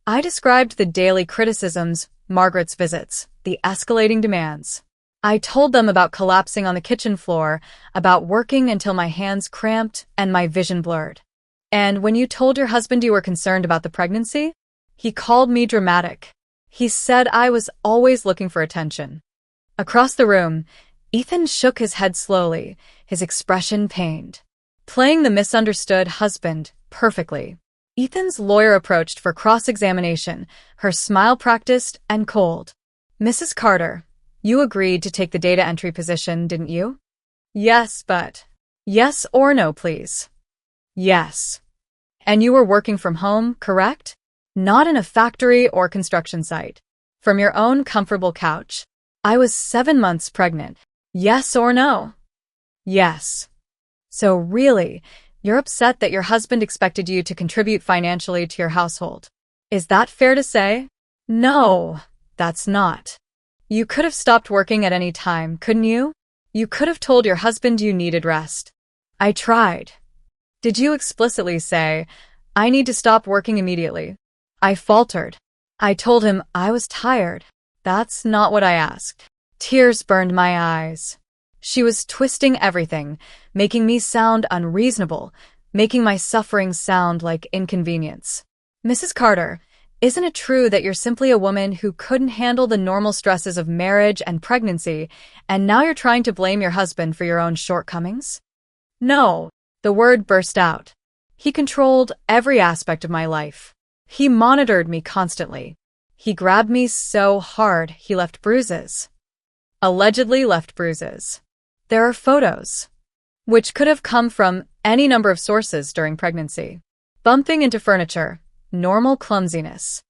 I described the daily criticisms, Margaret's visits, the escalating demands. I told them about collapsing on the kitchen floor, about working until my hands cramped and my vision blurred. And when you told your husband you were concerned about the pregnancy, he called me dramatic. He said I was always looking for attention. Across the room, Ethan shook his head slowly, his expression pained. Playing the misunderstood husband perfectly. Ethan's lawyer approached for cross-examination, her smile practiced and cold. Mrs. Carter, you agreed to take the data entry position, didn't you? Yes, but... Yes or no, please. Yes. And you were working from home, correct? Not in a factory or construction site. From your own comfortable couch. I was 7 months pregnant. Yes or no? Yes. So really, you're upset that your husband expected you to contribute financially to your household. Is that fair to say? No, that's not. You could have stopped working at any time, couldn't you? You could have told your husband you needed rest. I tried. Did you explicitly say, I need to stop working immediately? I faltered. I told him I was tired. That's not what I asked. Tears burned my eyes. She was twisting everything, making me sound unreasonable, making my suffering sound like inconvenience. Mrs. Carter, isn't it true that you're simply a woman who couldn't handle the normal stresses of marriage and pregnancy, and now you're trying to blame your husband for your own shortcomings? No, the word burst out. He controlled every aspect of my life. He monitored me constantly. He grabbed me so hard he left bruises. Allegedly left bruises. There are photos, which could have come from any number of sources during pregnancy. Bumping into furniture, normal clumsiness.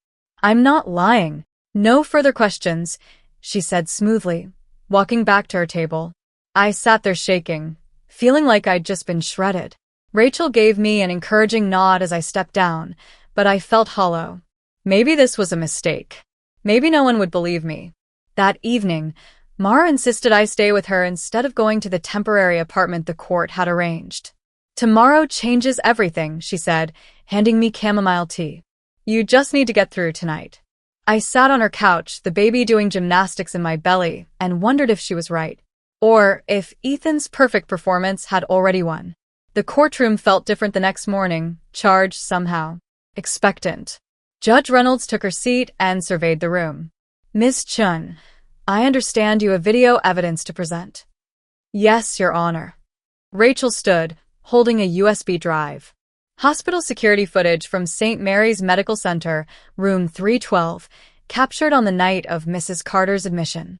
I'm not lying. No further questions, she said smoothly, walking back to her table. I sat there shaking, feeling like I'd just been shredded. Rachel gave me an encouraging nod as I stepped down, but I felt hollow. Maybe this was a mistake. Maybe no one would believe me. That evening, Mara insisted I stay with her instead of going to the temporary apartment the court had arranged. Tomorrow changes everything, she said, handing me chamomile tea. You just need to get through tonight. I sat on her couch, the baby doing gymnastics in my belly, and wondered if she was right. Or if Ethan's perfect performance had already won. The courtroom felt different the next morning, charged somehow. Expectant. Judge Reynolds took her seat and surveyed the room. Miss Chun, I understand you have video evidence to present. Yes, Your Honor. Rachel stood, holding a USB drive. Hospital security footage from St. Mary's Medical Center, room 312, captured on the night of Mrs. Carter's admission.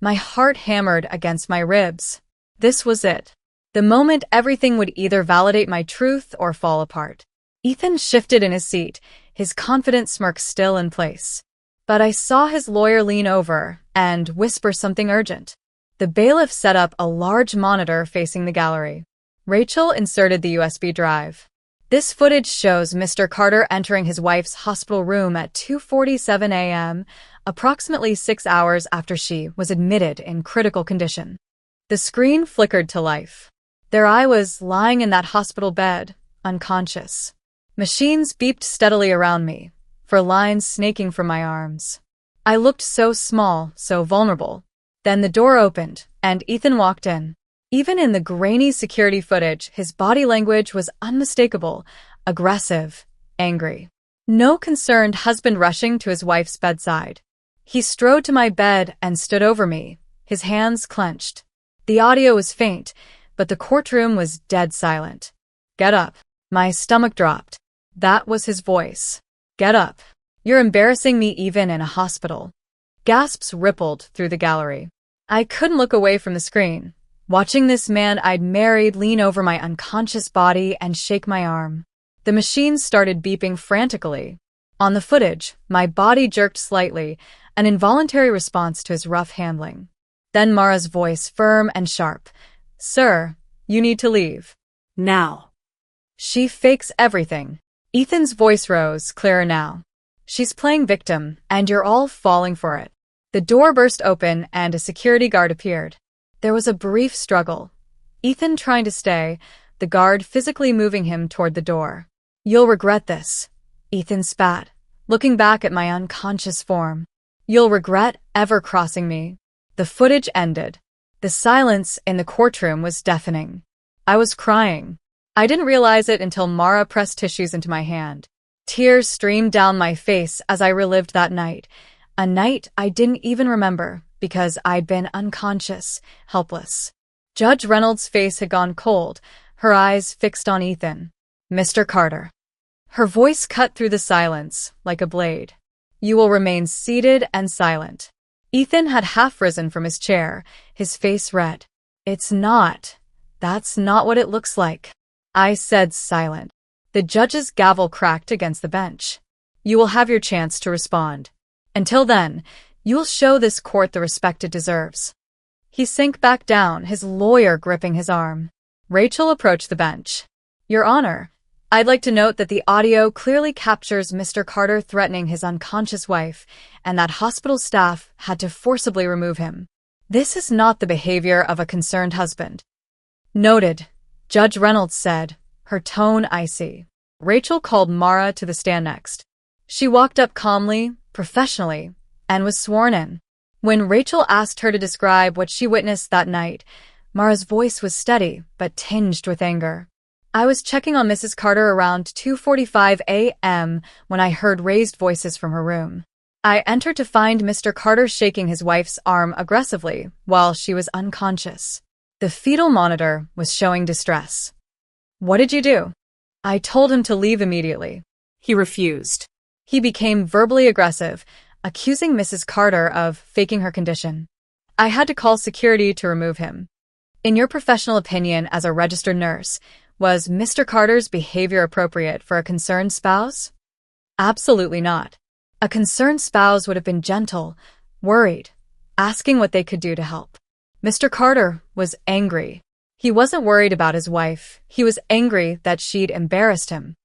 My heart hammered against my ribs. This was it. The moment everything would either validate my truth or fall apart. Ethan shifted in his seat, his confident smirk still in place. But I saw his lawyer lean over and whisper something urgent. The bailiff set up a large monitor facing the gallery. Rachel inserted the USB drive. This footage shows Mr. Carter entering his wife's hospital room at 2:47 a.m., approximately 6 hours after she was admitted in critical condition. The screen flickered to life. There I was, lying in that hospital bed, unconscious. Machines beeped steadily around me, for lines snaking from my arms. I looked so small, so vulnerable. Then the door opened, and Ethan walked in. Even in the grainy security footage, his body language was unmistakable, aggressive, angry. No concerned husband rushing to his wife's bedside. He strode to my bed and stood over me, his hands clenched. The audio was faint, but the courtroom was dead silent. Get up. My stomach dropped. That was his voice. Get up. You're embarrassing me even in a hospital. Gasps rippled through the gallery. I couldn't look away from the screen, watching this man I'd married lean over my unconscious body and shake my arm. The machines started beeping frantically. On the footage, my body jerked slightly, an involuntary response to his rough handling. Then Mara's voice, firm and sharp. Sir, you need to leave. Now. She fakes everything. Ethan's voice rose, clearer now. She's playing victim, and you're all falling for it. The door burst open and a security guard appeared. There was a brief struggle. Ethan trying to stay, the guard physically moving him toward the door. You'll regret this, Ethan spat, looking back at my unconscious form. You'll regret ever crossing me. The footage ended. The silence in the courtroom was deafening. I was crying. I didn't realize it until Mara pressed tissues into my hand. Tears streamed down my face as I relived that night, a night I didn't even remember because I'd been unconscious, helpless. Judge Reynolds' face had gone cold, her eyes fixed on Ethan. Mr. Carter. Her voice cut through the silence like a blade. You will remain seated and silent. Ethan had half risen from his chair, his face red. It's not. That's not what it looks like. I said silent. The judge's gavel cracked against the bench. You will have your chance to respond. Until then, you will show this court the respect it deserves. He sank back down, his lawyer gripping his arm. Rachel approached the bench. Your Honor, I'd like to note that the audio clearly captures Mr. Carter threatening his unconscious wife, and that hospital staff had to forcibly remove him. This is not the behavior of a concerned husband. Noted, Judge Reynolds said, her tone icy. Rachel called Mara to the stand next. She walked up calmly, professionally, and was sworn in. When Rachel asked her to describe what she witnessed that night, Mara's voice was steady but tinged with anger. I was checking on Mrs. Carter around 2:45 a.m. when I heard raised voices from her room. I entered to find Mr. Carter shaking his wife's arm aggressively while she was unconscious. The fetal monitor was showing distress. What did you do? I told him to leave immediately. He refused. He became verbally aggressive, accusing Mrs. Carter of faking her condition. I had to call security to remove him. In your professional opinion as a registered nurse, was Mr. Carter's behavior appropriate for a concerned spouse? Absolutely not. A concerned spouse would have been gentle, worried, asking what they could do to help. Mr. Carter was angry. He wasn't worried about his wife. He was angry that she'd embarrassed him.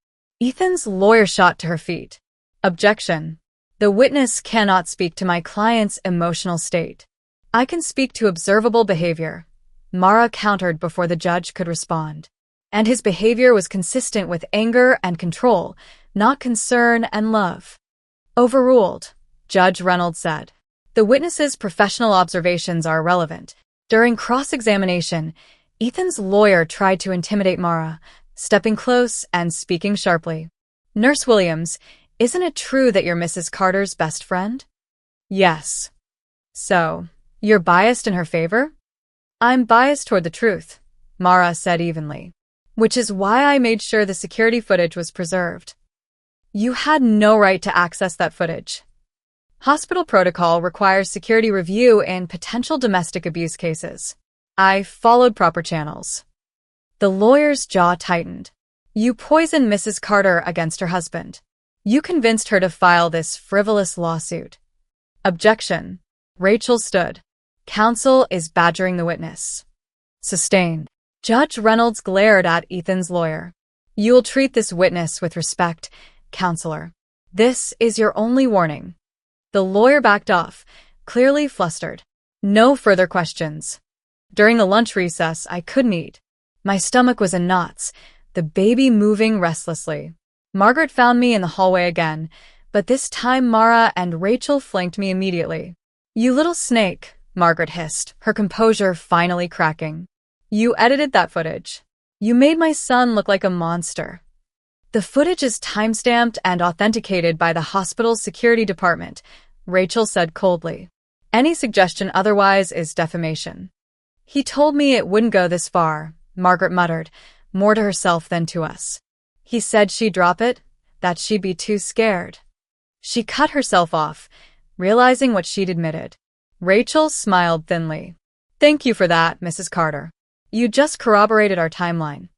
Ethan's lawyer shot to her feet. Objection. The witness cannot speak to my client's emotional state. I can speak to observable behavior. Mara countered before the judge could respond. And his behavior was consistent with anger and control, not concern and love. Overruled, Judge Reynolds said. The witness's professional observations are irrelevant. During cross-examination, Ethan's lawyer tried to intimidate Mara, stepping close and speaking sharply. Nurse Williams, isn't it true that you're Mrs. Carter's best friend? Yes. So, You're biased in her favor? I'm biased toward the truth, Mara said evenly. Which is why I made sure the security footage was preserved. You had no right to access that footage. Hospital protocol requires security review in potential domestic abuse cases. I followed proper channels. The lawyer's jaw tightened. You poisoned Mrs. Carter against her husband. You convinced her to file this frivolous lawsuit. Objection. Rachel stood. Counsel is badgering the witness. Sustained. Judge Reynolds glared at Ethan's lawyer. You'll treat this witness with respect, counselor. This is your only warning. The lawyer backed off, clearly flustered. No further questions. During the lunch recess, I couldn't eat. My stomach was in knots, the baby moving restlessly. Margaret found me in the hallway again, but this time Mara and Rachel flanked me immediately. You little snake, Margaret hissed, her composure finally cracking. You edited that footage. You made my son look like a monster. The footage is timestamped and authenticated by the hospital's security department, Rachel said coldly. Any suggestion otherwise is defamation. He told me it wouldn't go this far, Margaret muttered, more to herself than to us. He said she'd drop it, that she'd be too scared. She cut herself off, realizing what she'd admitted. Rachel smiled thinly. Thank you for that, Mrs. Carter. You just corroborated our timeline.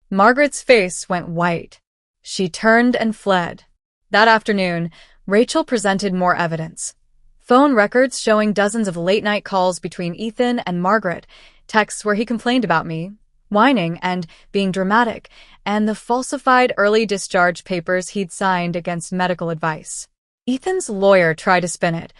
Margaret's face went white. She turned and fled. That afternoon, Rachel presented more evidence. Phone records showing dozens of late-night calls between Ethan and Margaret, texts where he complained about me, whining and being dramatic, and the falsified early discharge papers he'd signed against medical advice. Ethan's lawyer tried to spin it.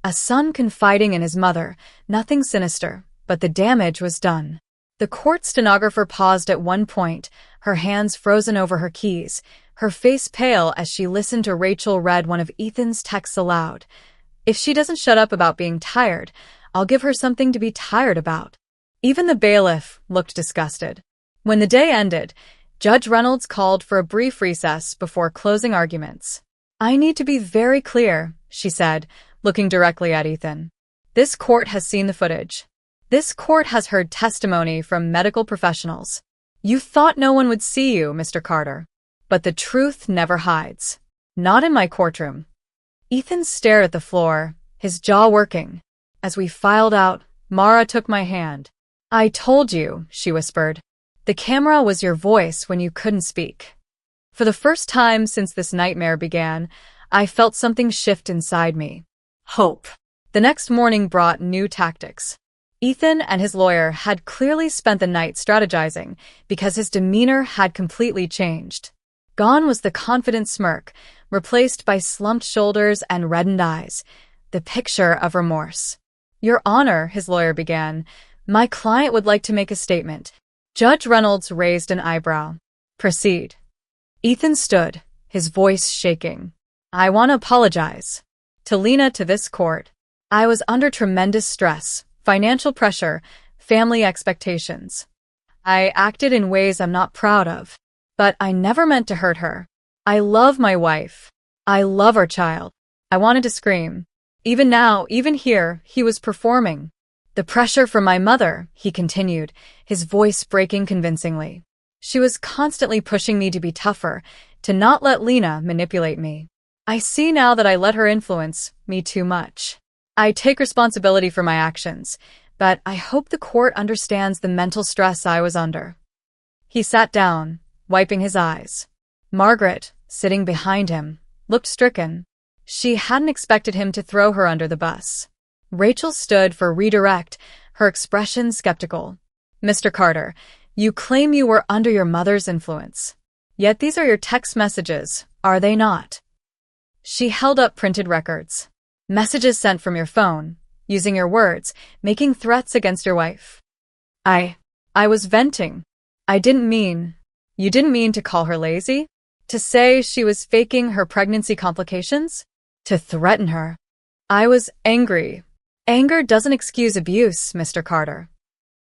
A son confiding in his mother, nothing sinister, but the damage was done. The court stenographer paused at one point, her hands frozen over her keys, her face pale as she listened to Rachel read one of Ethan's texts aloud. If she doesn't shut up about being tired, I'll give her something to be tired about. Even the bailiff looked disgusted. When the day ended, Judge Reynolds called for a brief recess before closing arguments. I need to be very clear, she said, looking directly at Ethan. This court has seen the footage. This court has heard testimony from medical professionals. You thought no one would see you, Mr. Carter. But the truth never hides. Not in my courtroom. Ethan stared at the floor, his jaw working. As we filed out, Mara took my hand. I told you, she whispered. The camera was your voice when you couldn't speak. For the first time since this nightmare began, I felt something shift inside me. Hope. The next morning brought new tactics. Ethan and his lawyer had clearly spent the night strategizing because his demeanor had completely changed. Gone was the confident smirk, replaced by slumped shoulders and reddened eyes, the picture of remorse. Your Honor, his lawyer began, my client would like to make a statement. Judge Reynolds raised an eyebrow. Proceed. Ethan stood, his voice shaking. I want to apologize. To Lena, to this court. I was under tremendous stress, financial pressure, family expectations. I acted in ways I'm not proud of. But I never meant to hurt her. I love my wife. I love our child. I wanted to scream. Even now, even here, he was performing. The pressure from my mother, he continued, his voice breaking convincingly. She was constantly pushing me to be tougher, to not let Lena manipulate me. I see now that I let her influence me too much. I take responsibility for my actions, but I hope the court understands the mental stress I was under. He sat down, wiping his eyes. Margaret, sitting behind him, looked stricken. She hadn't expected him to throw her under the bus. Rachel stood for redirect, her expression skeptical. Mr. Carter, you claim you were under your mother's influence. Yet these are your text messages, are they not? She held up printed records. Messages sent from your phone, using your words, making threats against your wife. I was venting. You didn't mean to call her lazy? To say she was faking her pregnancy complications? To threaten her? I was angry. Anger doesn't excuse abuse, Mr. Carter.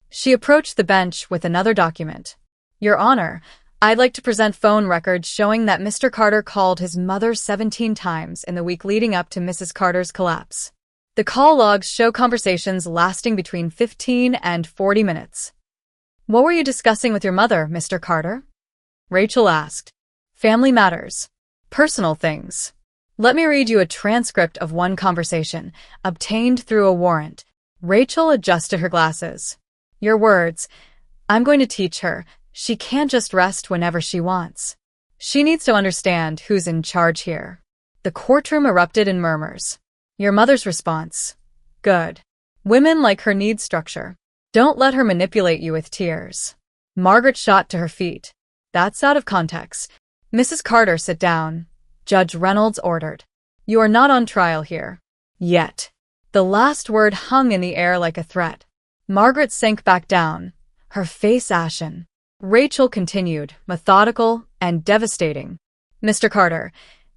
She approached the bench with another document. Your Honor, I'd like to present phone records showing that Mr. Carter called his mother 17 times in the week leading up to Mrs. Carter's collapse. The call logs show conversations lasting between 15 and 40 minutes. What were you discussing with your mother, Mr. Carter? Rachel asked. Family matters. Personal things. Let me read you a transcript of one conversation, obtained through a warrant. Rachel adjusted her glasses. Your words. I'm going to teach her. She can't just rest whenever she wants. She needs to understand who's in charge here. The courtroom erupted in murmurs. Your mother's response. Good. Women like her need structure. Don't let her manipulate you with tears. Margaret shot to her feet. That's out of context. Mrs. Carter, sit down. Judge Reynolds ordered. You are not on trial here. Yet. The last word hung in the air like a threat. Margaret sank back down, her face ashen. Rachel continued, methodical and devastating. Mr. Carter,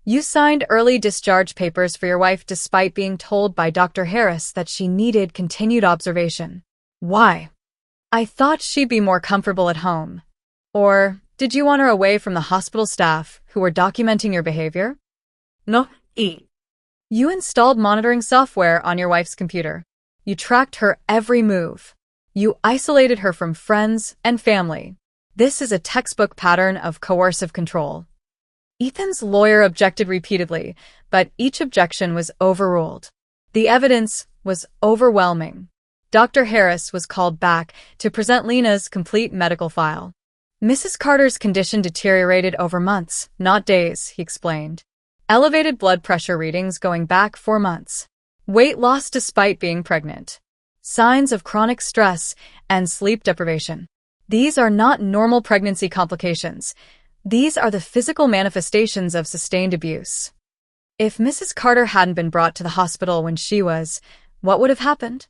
you signed early discharge papers for your wife despite being told by Dr. Harris that she needed continued observation. Why? I thought she'd be more comfortable at home. Or did you want her away from the hospital staff who were documenting your behavior? No. You installed monitoring software on your wife's computer. You tracked her every move. You isolated her from friends and family. This is a textbook pattern of coercive control. Ethan's lawyer objected repeatedly, but each objection was overruled. The evidence was overwhelming. Dr. Harris was called back to present Lena's complete medical file. Mrs. Carter's condition deteriorated over months, not days, he explained. Elevated blood pressure readings going back 4 months. Weight loss despite being pregnant. Signs of chronic stress and sleep deprivation. These are not normal pregnancy complications. These are the physical manifestations of sustained abuse. If Mrs. Carter hadn't been brought to the hospital when she was, what would have happened?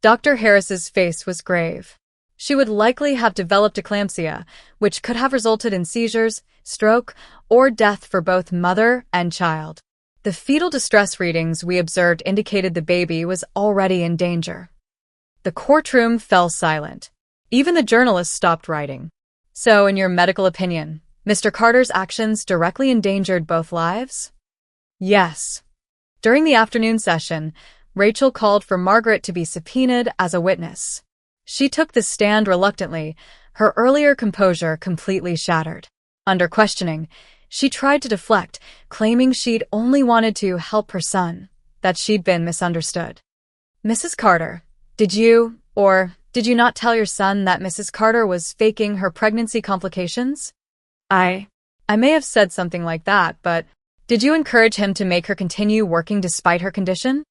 Dr. Harris's face was grave. She would likely have developed eclampsia, which could have resulted in seizures, stroke, or death for both mother and child. The fetal distress readings we observed indicated the baby was already in danger. The courtroom fell silent. Even the journalists stopped writing. So, in your medical opinion, Mr. Carter's actions directly endangered both lives? Yes. During the afternoon session, Rachel called for Margaret to be subpoenaed as a witness. She took the stand reluctantly, her earlier composure completely shattered. Under questioning, she tried to deflect, claiming she'd only wanted to help her son, that she'd been misunderstood. Mrs. Carter, did you not tell your son that Mrs. Carter was faking her pregnancy complications? I may have said something like that, but did you encourage him to make her continue working despite her condition?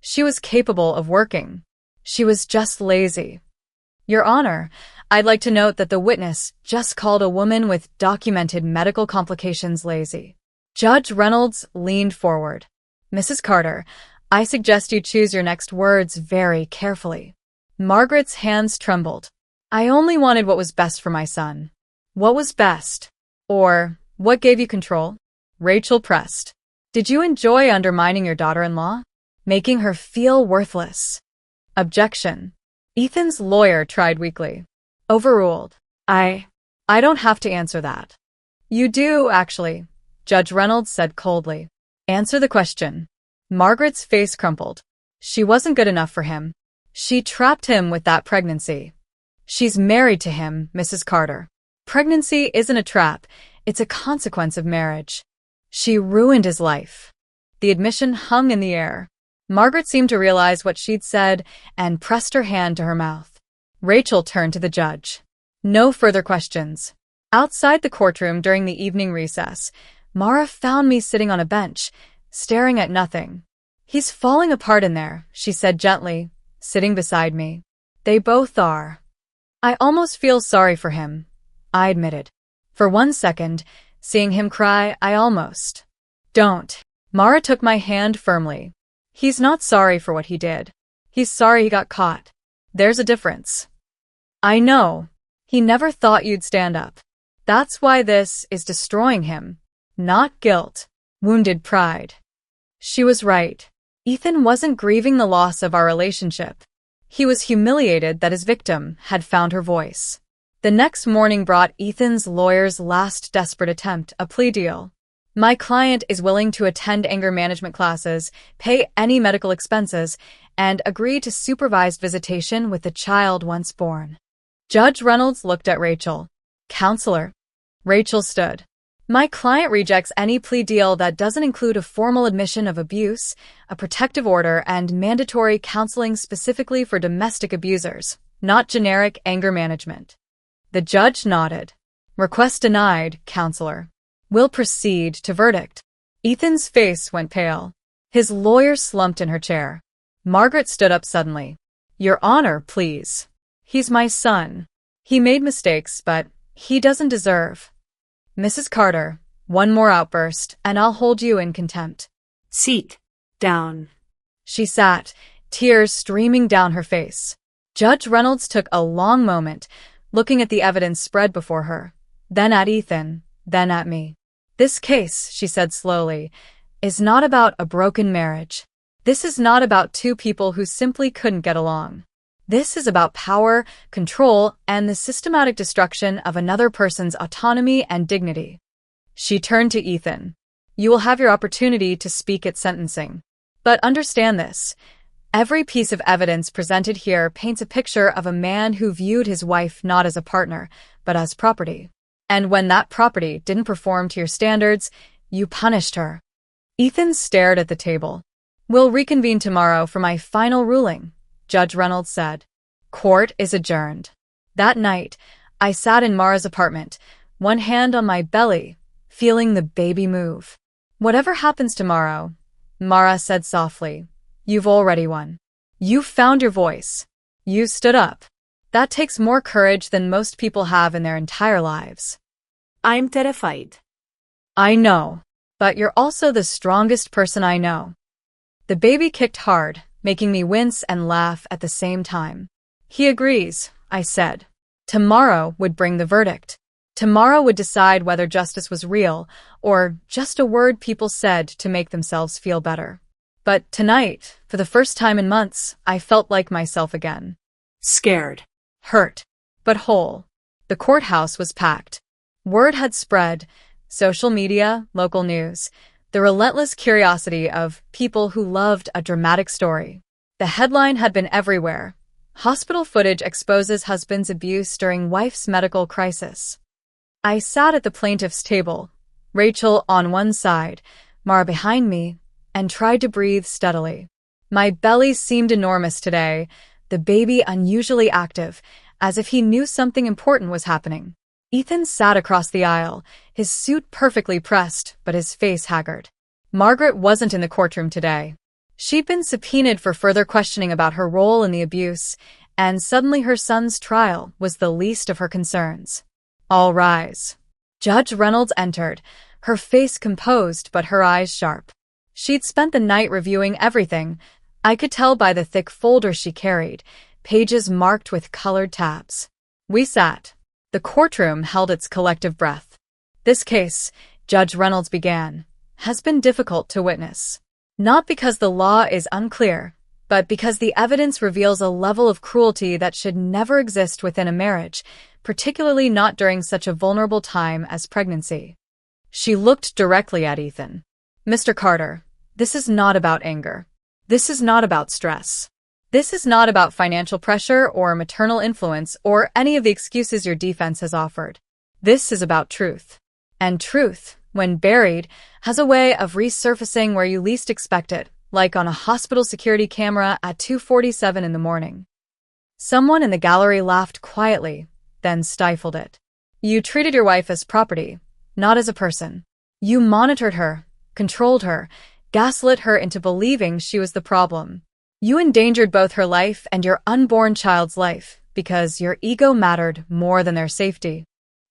She was capable of working. She was just lazy. Your Honor, I'd like to note that the witness just called a woman with documented medical complications lazy. Judge Reynolds leaned forward. Mrs. Carter, I suggest you choose your next words very carefully. Margaret's hands trembled. I only wanted what was best for my son. What was best? Or, what gave you control? Rachel pressed. Did you enjoy undermining your daughter-in-law? Making her feel worthless? Objection. Ethan's lawyer tried weakly. Overruled. I don't have to answer that. You do, actually, Judge Reynolds said coldly. Answer the question. Margaret's face crumpled. She wasn't good enough for him. She trapped him with that pregnancy. She's married to him, Mrs. Carter. Pregnancy isn't a trap, it's a consequence of marriage. She ruined his life. The admission hung in the air. Margaret seemed to realize what she'd said and pressed her hand to her mouth. Rachel turned to the judge. No further questions. Outside the courtroom during the evening recess, Mara found me sitting on a bench, staring at nothing. He's falling apart in there, she said gently, sitting beside me. They both are. I almost feel sorry for him, I admitted. For 1 second, seeing him cry, I almost. Don't. Mara took my hand firmly. He's not sorry for what he did. He's sorry he got caught. There's a difference. I know. He never thought you'd stand up. That's why this is destroying him. Not guilt. Wounded pride. She was right. Ethan wasn't grieving the loss of our relationship. He was humiliated that his victim had found her voice. The next morning brought Ethan's lawyer's last desperate attempt, a plea deal. My client is willing to attend anger management classes, pay any medical expenses, and agree to supervised visitation with the child once born. Judge Reynolds looked at Rachel. Counselor. Rachel stood. My client rejects any plea deal that doesn't include a formal admission of abuse, a protective order, and mandatory counseling specifically for domestic abusers, not generic anger management. The judge nodded. Request denied, counselor. We'll proceed to verdict. Ethan's face went pale. His lawyer slumped in her chair. Margaret stood up suddenly. Your Honor, please. He's my son. He made mistakes, but he doesn't deserve. Mrs. Carter, one more outburst, and I'll hold you in contempt. Sit down. She sat, tears streaming down her face. Judge Reynolds took a long moment, looking at the evidence spread before her, then at Ethan, then at me. This case, she said slowly, is not about a broken marriage. This is not about two people who simply couldn't get along. This is about power, control, and the systematic destruction of another person's autonomy and dignity. She turned to Ethan. You will have your opportunity to speak at sentencing. But understand this. Every piece of evidence presented here paints a picture of a man who viewed his wife not as a partner, but as property. And when that property didn't perform to your standards, you punished her. Ethan stared at the table. We'll reconvene tomorrow for my final ruling, Judge Reynolds said. Court is adjourned. That night, I sat in Mara's apartment, one hand on my belly, feeling the baby move. Whatever happens tomorrow, Mara said softly, you've already won. You found your voice. You stood up. That takes more courage than most people have in their entire lives. I'm terrified. I know, but you're also the strongest person I know. The baby kicked hard, making me wince and laugh at the same time. He agrees, I said. Tomorrow would bring the verdict. Tomorrow would decide whether justice was real or just a word people said to make themselves feel better. But tonight, for the first time in months, I felt like myself again. Scared. Hurt, but whole. The courthouse was packed. Word had spread, social media, local news, the relentless curiosity of people who loved a dramatic story. The headline had been everywhere. Hospital footage exposes husband's abuse during wife's medical crisis. I sat at the plaintiff's table, Rachel on one side, Mara behind me, and tried to breathe steadily. My belly seemed enormous today, the baby unusually active, as if he knew something important was happening. Ethan sat across the aisle, his suit perfectly pressed, but his face haggard. Margaret wasn't in the courtroom today. She'd been subpoenaed for further questioning about her role in the abuse, and suddenly her son's trial was the least of her concerns. All rise. Judge Reynolds entered, her face composed but her eyes sharp. She'd spent the night reviewing everything. I could tell by the thick folder she carried, pages marked with colored tabs. We sat. The courtroom held its collective breath. This case, Judge Reynolds began, has been difficult to witness. Not because the law is unclear, but because the evidence reveals a level of cruelty that should never exist within a marriage, particularly not during such a vulnerable time as pregnancy. She looked directly at Ethan. Mr. Carter, this is not about anger. This is not about stress. This is not about financial pressure or maternal influence or any of the excuses your defense has offered. This is about truth. And truth, when buried, has a way of resurfacing where you least expect it, like on a hospital security camera at 2:47 in the morning. Someone in the gallery laughed quietly, then stifled it. You treated your wife as property, not as a person. You monitored her, controlled her, gaslit her into believing she was the problem. You endangered both her life and your unborn child's life because your ego mattered more than their safety.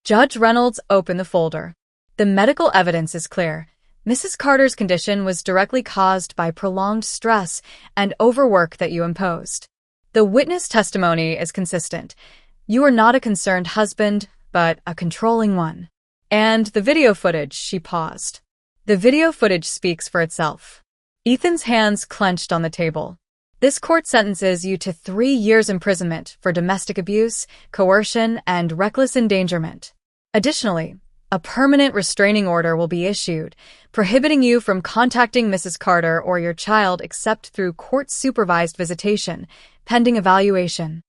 Judge Reynolds opened the folder. The medical evidence is clear. Mrs. Carter's condition was directly caused by prolonged stress and overwork that you imposed. The witness testimony is consistent. You are not a concerned husband, but a controlling one. And the video footage, she paused. The video footage speaks for itself. Ethan's hands clenched on the table. This court sentences you to 3 years imprisonment for domestic abuse, coercion, and reckless endangerment. Additionally, A permanent restraining order will be issued, prohibiting you from contacting Mrs. Carter or your child except through court-supervised visitation, pending evaluation.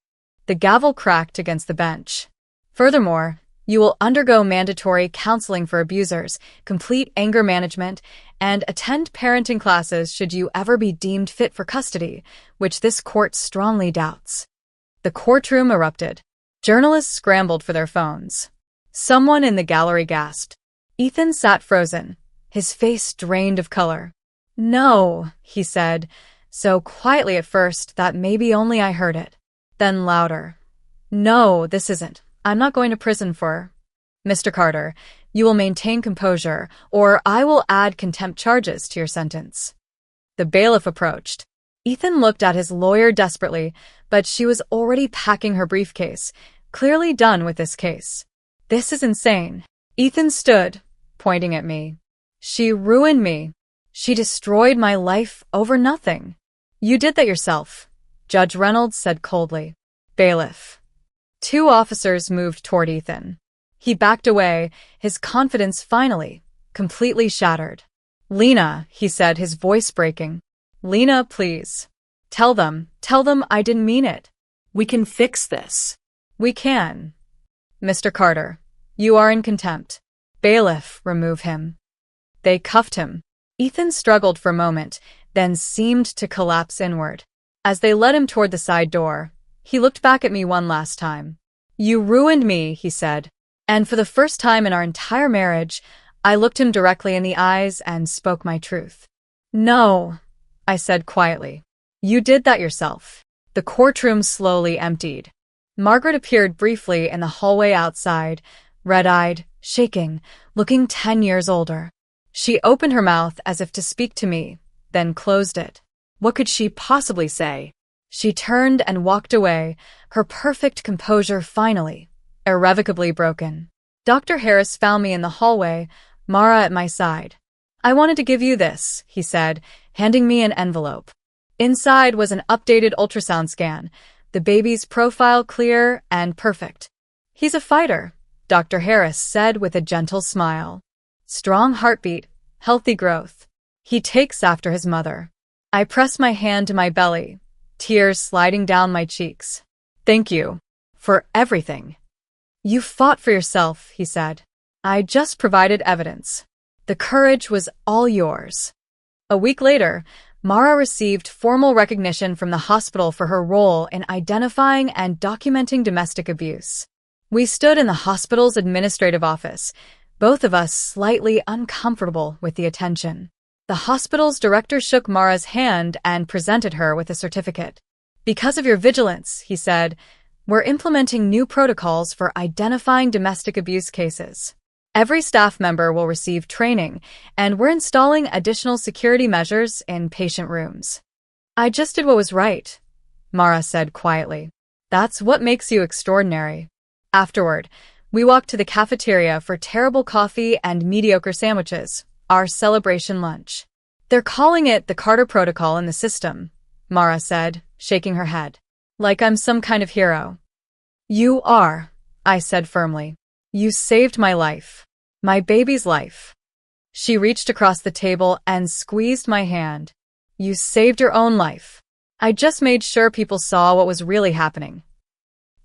The gavel cracked against the bench. Furthermore, you will undergo mandatory counseling for abusers, complete anger management, and attend parenting classes should you ever be deemed fit for custody, which this court strongly doubts. The courtroom erupted. Journalists scrambled for their phones. Someone in the gallery gasped. Ethan sat frozen, his face drained of color. "No," he said, so quietly at first that maybe only I heard it. Then louder. "No, this isn't. I'm not going to prison for..." "Mr. Carter, you will maintain composure, or I will add contempt charges to your sentence." The bailiff approached. Ethan looked at his lawyer desperately, but she was already packing her briefcase, clearly done with this case. "This is insane." Ethan stood, pointing at me. "She ruined me. She destroyed my life over nothing." "You did that yourself," Judge Reynolds said coldly. "Bailiff." Two officers moved toward Ethan. He backed away, his confidence finally, completely shattered. "Lena," he said, his voice breaking. "Lena, please. Tell them I didn't mean it." We can fix this. "We can." "Mr. Carter, you are in contempt." "Bailiff, remove him." They cuffed him. Ethan struggled for a moment, then seemed to collapse inward. As they led him toward the side door, he looked back at me one last time. "You ruined me," he said. And for the first time in our entire marriage, I looked him directly in the eyes and spoke my truth. "No," I said quietly. "You did that yourself." The courtroom slowly emptied. Margaret appeared briefly in the hallway outside, red-eyed, shaking, looking 10 years older. She opened her mouth as if to speak to me, then closed it. What could she possibly say? She turned and walked away, her perfect composure finally, irrevocably broken. Dr. Harris found me in the hallway, Mara at my side. "I wanted to give you this," he said, handing me an envelope. Inside was an updated ultrasound scan, the baby's profile clear and perfect. "He's a fighter," Dr. Harris said with a gentle smile. "Strong heartbeat, healthy growth. He takes after his mother." I pressed my hand to my belly, tears sliding down my cheeks. "Thank you. For everything." "You fought for yourself," he said. "I just provided evidence. The courage was all yours." A week later, Mara received formal recognition from the hospital for her role in identifying and documenting domestic abuse. We stood in the hospital's administrative office, both of us slightly uncomfortable with the attention. The hospital's director shook Mara's hand and presented her with a certificate. "Because of your vigilance," he said, "we're implementing new protocols for identifying domestic abuse cases. Every staff member will receive training, and we're installing additional security measures in patient rooms." "I just did what was right," Mara said quietly. "That's what makes you extraordinary." Afterward, we walked to the cafeteria for terrible coffee and mediocre sandwiches, our celebration lunch. "They're calling it the Carter Protocol in the system," Mara said, shaking her head. "Like I'm some kind of hero." "You are," I said firmly. "You saved my life. My baby's life." She reached across the table and squeezed my hand. "You saved your own life. I just made sure people saw what was really happening."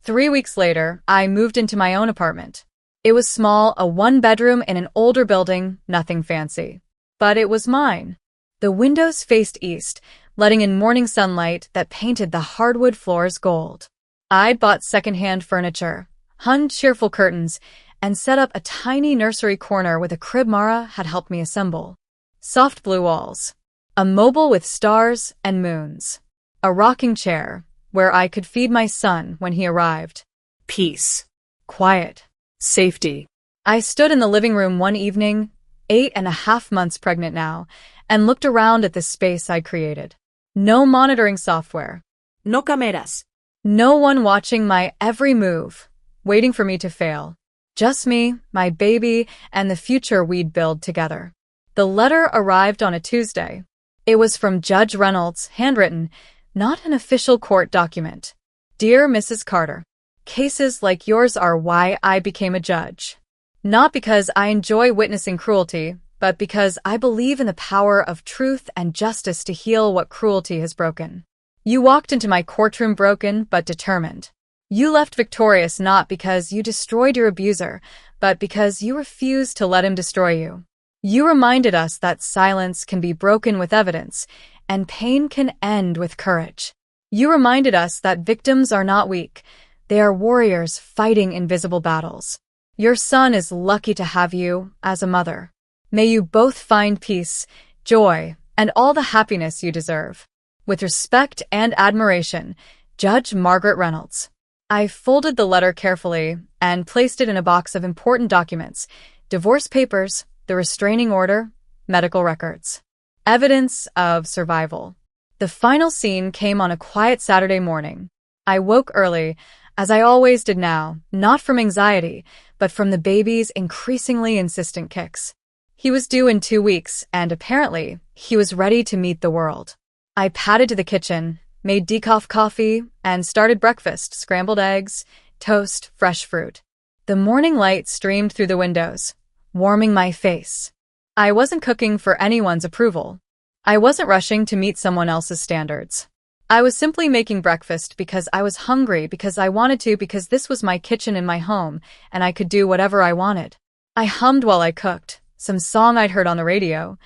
3 weeks later, I moved into my own apartment. It was small, a one-bedroom in an older building, nothing fancy. But it was mine. The windows faced east, letting in morning sunlight that painted the hardwood floors gold. I'd bought second-hand furniture, hung cheerful curtains, and set up a tiny nursery corner with a crib Mara had helped me assemble. Soft blue walls, a mobile with stars and moons, a rocking chair where I could feed my son when he arrived. Peace. Quiet. Safety. I stood in the living room one evening, 8.5 months pregnant now, and looked around at the space I'd created. No monitoring software. No cameras. No one watching my every move, waiting for me to fail. Just me, my baby, and the future we'd build together. The letter arrived on a Tuesday. It was from Judge Reynolds, handwritten, not an official court document. "Dear Mrs. Carter, cases like yours are why I became a judge. Not because I enjoy witnessing cruelty, but because I believe in the power of truth and justice to heal what cruelty has broken. You walked into my courtroom broken but determined. You left victorious not because you destroyed your abuser, but because you refused to let him destroy you. You reminded us that silence can be broken with evidence, and pain can end with courage. You reminded us that victims are not weak, they are warriors fighting invisible battles. Your son is lucky to have you as a mother. May you both find peace, joy, and all the happiness you deserve. With respect and admiration, Judge Margaret Reynolds. I folded the letter carefully and placed it in a box of important documents: divorce papers, the restraining order, medical records. Evidence of survival. The final scene came on a quiet Saturday morning. I woke early, as I always did now, not from anxiety, but from the baby's increasingly insistent kicks. He was due in 2 weeks, and apparently, he was ready to meet the world. I padded to the kitchen, made decaf coffee, and started breakfast: scrambled eggs, toast, fresh fruit. The morning light streamed through the windows, warming my face. I wasn't cooking for anyone's approval. I wasn't rushing to meet someone else's standards. I was simply making breakfast because I was hungry, because I wanted to, because this was my kitchen in my home, and I could do whatever I wanted. I hummed while I cooked, some song I'd heard on the radio,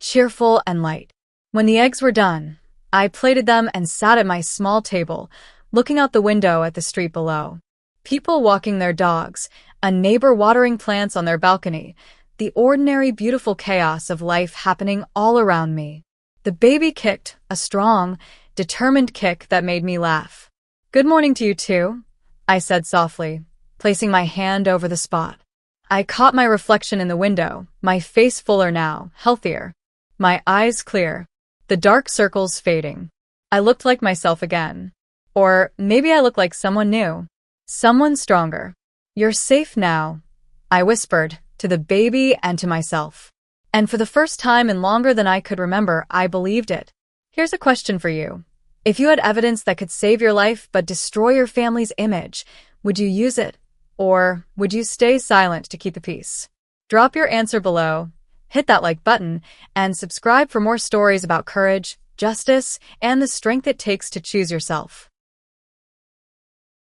cheerful and light. When the eggs were done, I plated them and sat at my small table, looking out the window at the street below. People walking their dogs, a neighbor watering plants on their balcony, the ordinary beautiful chaos of life happening all around me. The baby kicked, a strong, determined kick that made me laugh. "Good morning to you too," I said softly, placing my hand over the spot. I caught my reflection in the window, my face fuller now, healthier, my eyes clear, the dark circles fading. I looked like myself again. Or maybe I looked like someone new, someone stronger. "You're safe now," I whispered, to the baby and to myself. And for the first time in longer than I could remember, I believed it. Here's a question for you. If you had evidence that could save your life but destroy your family's image, would you use it? Or would you stay silent to keep the peace? Drop your answer below, hit that like button, and subscribe for more stories about courage, justice, and the strength it takes to choose yourself.